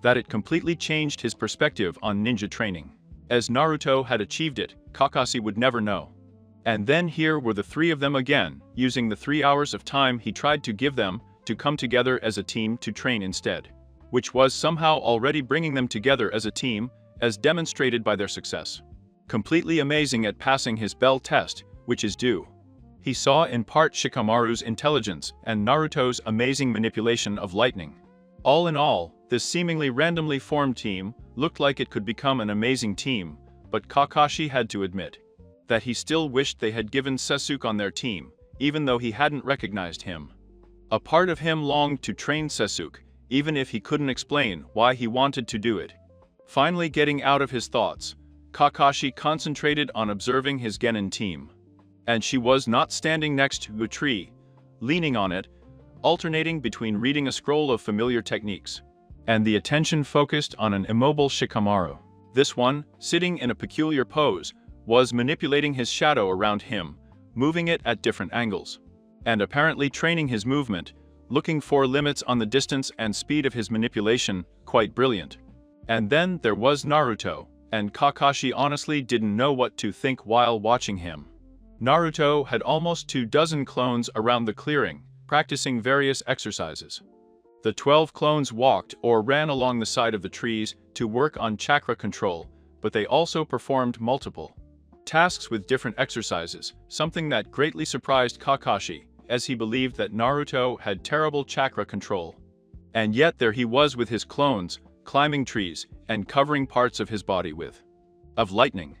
that it completely changed his perspective on ninja training. As Naruto had achieved it, Kakashi would never know. And then here were the 3 of them again, using the 3 hours of time he tried to give them to come together as a team to train instead, which was somehow already bringing them together as a team, as demonstrated by their success. Completely amazing at passing his bell test, which is due. He saw in part Shikamaru's intelligence and Naruto's amazing manipulation of lightning. All in all, this seemingly randomly formed team looked like it could become an amazing team, but Kakashi had to admit that he still wished they had given Sasuke on their team, even though he hadn't recognized him. A part of him longed to train Sasuke, even if he couldn't explain why he wanted to do it. Finally getting out of his thoughts, Kakashi concentrated on observing his genin team. And she was not standing next to a tree, leaning on it, alternating between reading a scroll of familiar techniques, and the attention focused on an immobile Shikamaru. This one, sitting in a peculiar pose, was manipulating his shadow around him, moving it at different angles, and apparently training his movement, looking for limits on the distance and speed of his manipulation, quite brilliant. And then there was Naruto, and Kakashi honestly didn't know what to think while watching him. Naruto had almost 24 clones around the clearing, practicing various exercises. The 12 clones walked or ran along the side of the trees to work on chakra control, but they also performed multiple tasks with different exercises, something that greatly surprised Kakashi, as he believed that Naruto had terrible chakra control. And yet there he was with his clones, climbing trees and covering parts of his body with lightning.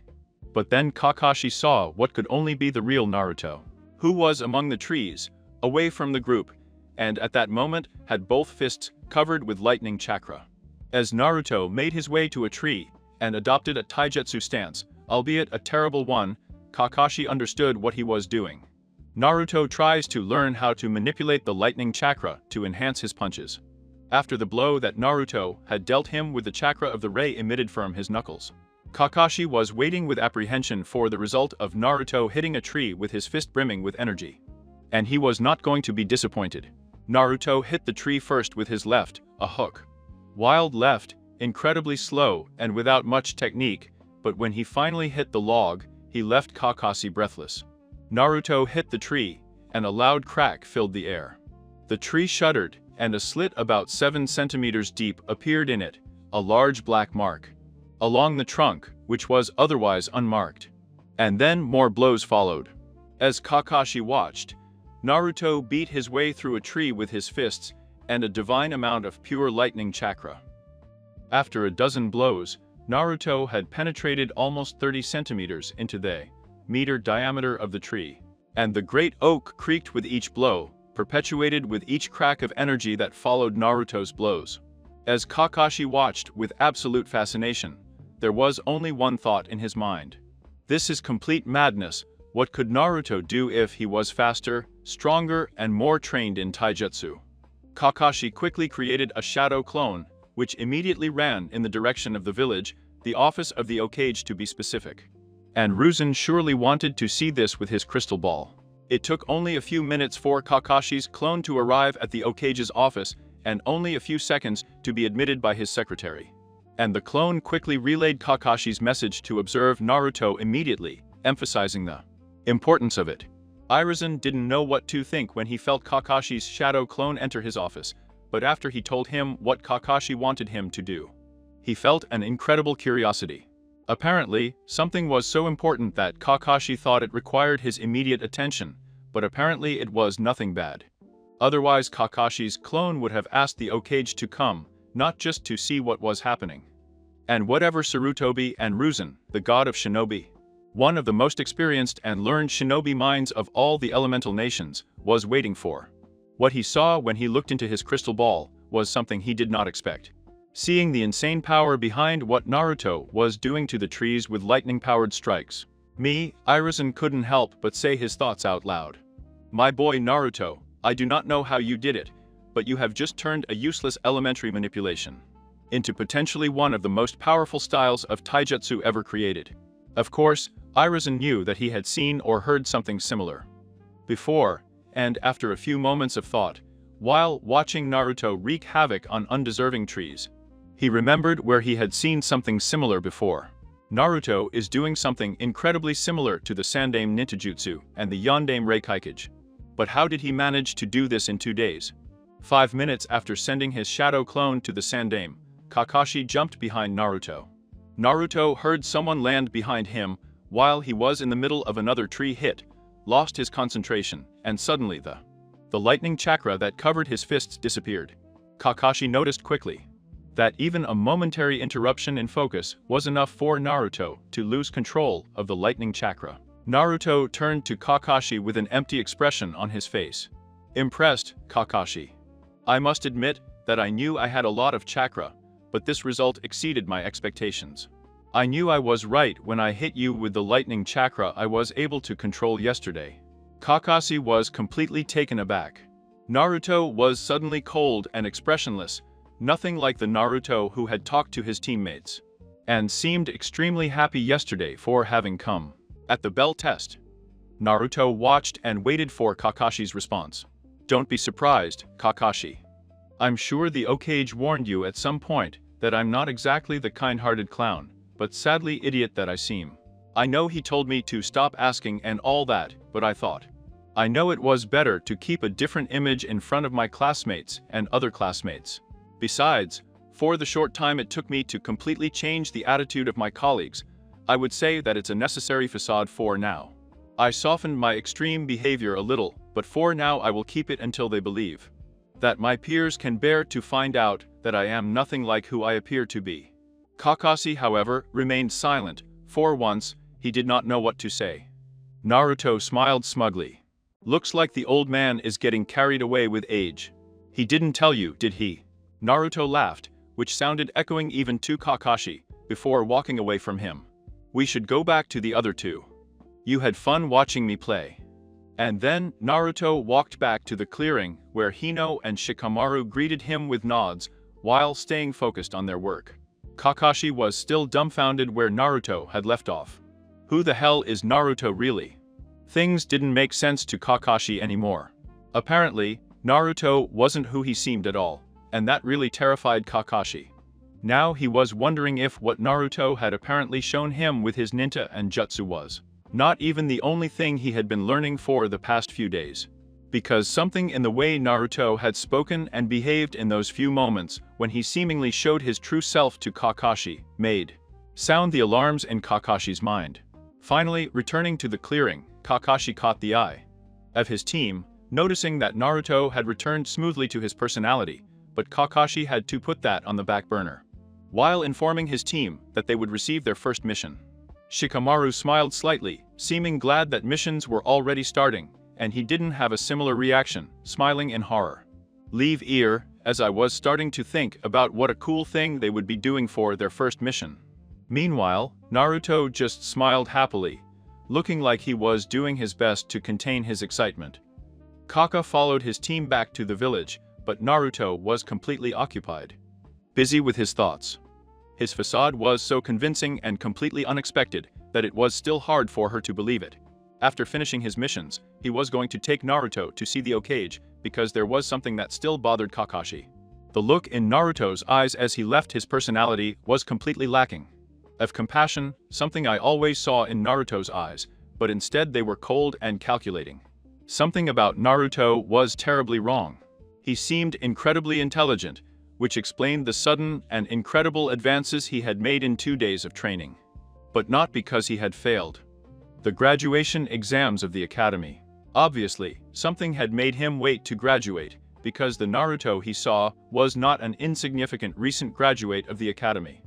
But then Kakashi saw what could only be the real Naruto, who was among the trees, away from the group, and at that moment had both fists covered with lightning chakra. As Naruto made his way to a tree and adopted a taijutsu stance, albeit a terrible one, Kakashi understood what he was doing. Naruto tries to learn how to manipulate the lightning chakra to enhance his punches. After the blow that Naruto had dealt him with the chakra of the ray emitted from his knuckles, Kakashi was waiting with apprehension for the result of Naruto hitting a tree with his fist brimming with energy. And he was not going to be disappointed. Naruto hit the tree first with his left, a hook. Wild left, incredibly slow and without much technique, but when he finally hit the log, he left Kakashi breathless. Naruto hit the tree, and a loud crack filled the air. The tree shuddered, and a slit about 7 centimeters deep appeared in it, a large black mark along the trunk, which was otherwise unmarked. And then more blows followed. As Kakashi watched, Naruto beat his way through a tree with his fists and a divine amount of pure lightning chakra. After a dozen blows, Naruto had penetrated almost 30 centimeters into the meter diameter of the tree, and the great oak creaked with each blow, perpetuated with each crack of energy that followed Naruto's blows. As Kakashi watched with absolute fascination, there was only one thought in his mind. This is complete madness. What could Naruto do if he was faster, stronger, and more trained in taijutsu? Kakashi quickly created a shadow clone, which immediately ran in the direction of the village, the office of the Hokage to be specific. And Ruzan surely wanted to see this with his crystal ball. It took only a few minutes for Kakashi's clone to arrive at the Hokage's office, and only a few seconds to be admitted by his secretary. And the clone quickly relayed Kakashi's message to observe Naruto immediately, emphasizing the importance of it. Hiruzen didn't know what to think when he felt Kakashi's shadow clone enter his office, but after he told him what Kakashi wanted him to do, he felt an incredible curiosity. Apparently, something was so important that Kakashi thought it required his immediate attention, but apparently it was nothing bad. Otherwise, Kakashi's clone would have asked the Hokage to come, not just to see what was happening. And whatever Sarutobi and Ruzan, the god of shinobi, one of the most experienced and learned shinobi minds of all the elemental nations, was waiting for. What he saw when he looked into his crystal ball was something he did not expect. Seeing the insane power behind what Naruto was doing to the trees with lightning-powered strikes, Hiruzen couldn't help but say his thoughts out loud. My boy Naruto, I do not know how you did it, but you have just turned a useless elementary manipulation into potentially one of the most powerful styles of taijutsu ever created. Of course, Hiruzen knew that he had seen or heard something similar before, and after a few moments of thought, while watching Naruto wreak havoc on undeserving trees, he remembered where he had seen something similar before. Naruto is doing something incredibly similar to the Sandame Ninjutsu and the Yondame Reikikage. But how did he manage to do this in 2 days? 5 minutes after sending his shadow clone to the Sandame, Kakashi jumped behind Naruto. Naruto heard someone land behind him while he was in the middle of another tree hit, lost his concentration, and suddenly the lightning chakra that covered his fists disappeared. Kakashi noticed quickly that even a momentary interruption in focus was enough for Naruto to lose control of the lightning chakra. Naruto turned to Kakashi with an empty expression on his face. Impressed, Kakashi. I must admit that I knew I had a lot of chakra, but this result exceeded my expectations. I knew I was right when I hit you with the lightning chakra I was able to control yesterday. Kakashi was completely taken aback. Naruto was suddenly cold and expressionless, nothing like the Naruto who had talked to his teammates, and seemed extremely happy yesterday for having come. At the bell test, Naruto watched and waited for Kakashi's response. Don't be surprised, Kakashi. I'm sure the Hokage warned you at some point that I'm not exactly the kind-hearted clown, but sadly idiot that I seem. I know he told me to stop asking and all that, but I thought, I know it was better to keep a different image in front of my classmates and other classmates. Besides, for the short time it took me to completely change the attitude of my colleagues, I would say that it's a necessary facade for now. I softened my extreme behavior a little, but for now I will keep it until they believe that my peers can bear to find out that I am nothing like who I appear to be. Kakashi, however, remained silent. For once, he did not know what to say. Naruto smiled smugly. Looks like the old man is getting carried away with age. He didn't tell you, did he? Naruto laughed, which sounded echoing even to Kakashi, before walking away from him. We should go back to the other two. You had fun watching me play. And then Naruto walked back to the clearing where Hino and Shikamaru greeted him with nods while staying focused on their work. Kakashi was still dumbfounded where Naruto had left off. Who the hell is Naruto really? Things didn't make sense to Kakashi anymore. Apparently, Naruto wasn't who he seemed at all, and that really terrified Kakashi. Now he was wondering if what Naruto had apparently shown him with his ninja and jutsu was not even the only thing he had been learning for the past few days. Because something in the way Naruto had spoken and behaved in those few moments when he seemingly showed his true self to Kakashi made sound the alarms in Kakashi's mind. Finally, returning to the clearing, Kakashi caught the eye of his team, noticing that Naruto had returned smoothly to his personality, but Kakashi had to put that on the back burner. While informing his team that they would receive their first mission, Shikamaru smiled slightly, seeming glad that missions were already starting, and he didn't have a similar reaction, smiling in horror. Leave ear, as I was starting to think about what a cool thing they would be doing for their first mission. Meanwhile, Naruto just smiled happily, looking like he was doing his best to contain his excitement. Kaka followed his team back to the village, but Naruto was completely occupied, busy with his thoughts. His facade was so convincing and completely unexpected that it was still hard for her to believe it. After finishing his missions, he was going to take Naruto to see the Hokage because there was something that still bothered Kakashi. The look in Naruto's eyes as he left his personality was completely lacking of compassion, something I always saw in Naruto's eyes, but instead they were cold and calculating. Something about Naruto was terribly wrong. He seemed incredibly intelligent, which explained the sudden and incredible advances he had made in 2 days of training. But not because he had failed the graduation exams of the academy. Obviously, something had made him wait to graduate, because the Naruto he saw was not an insignificant recent graduate of the academy.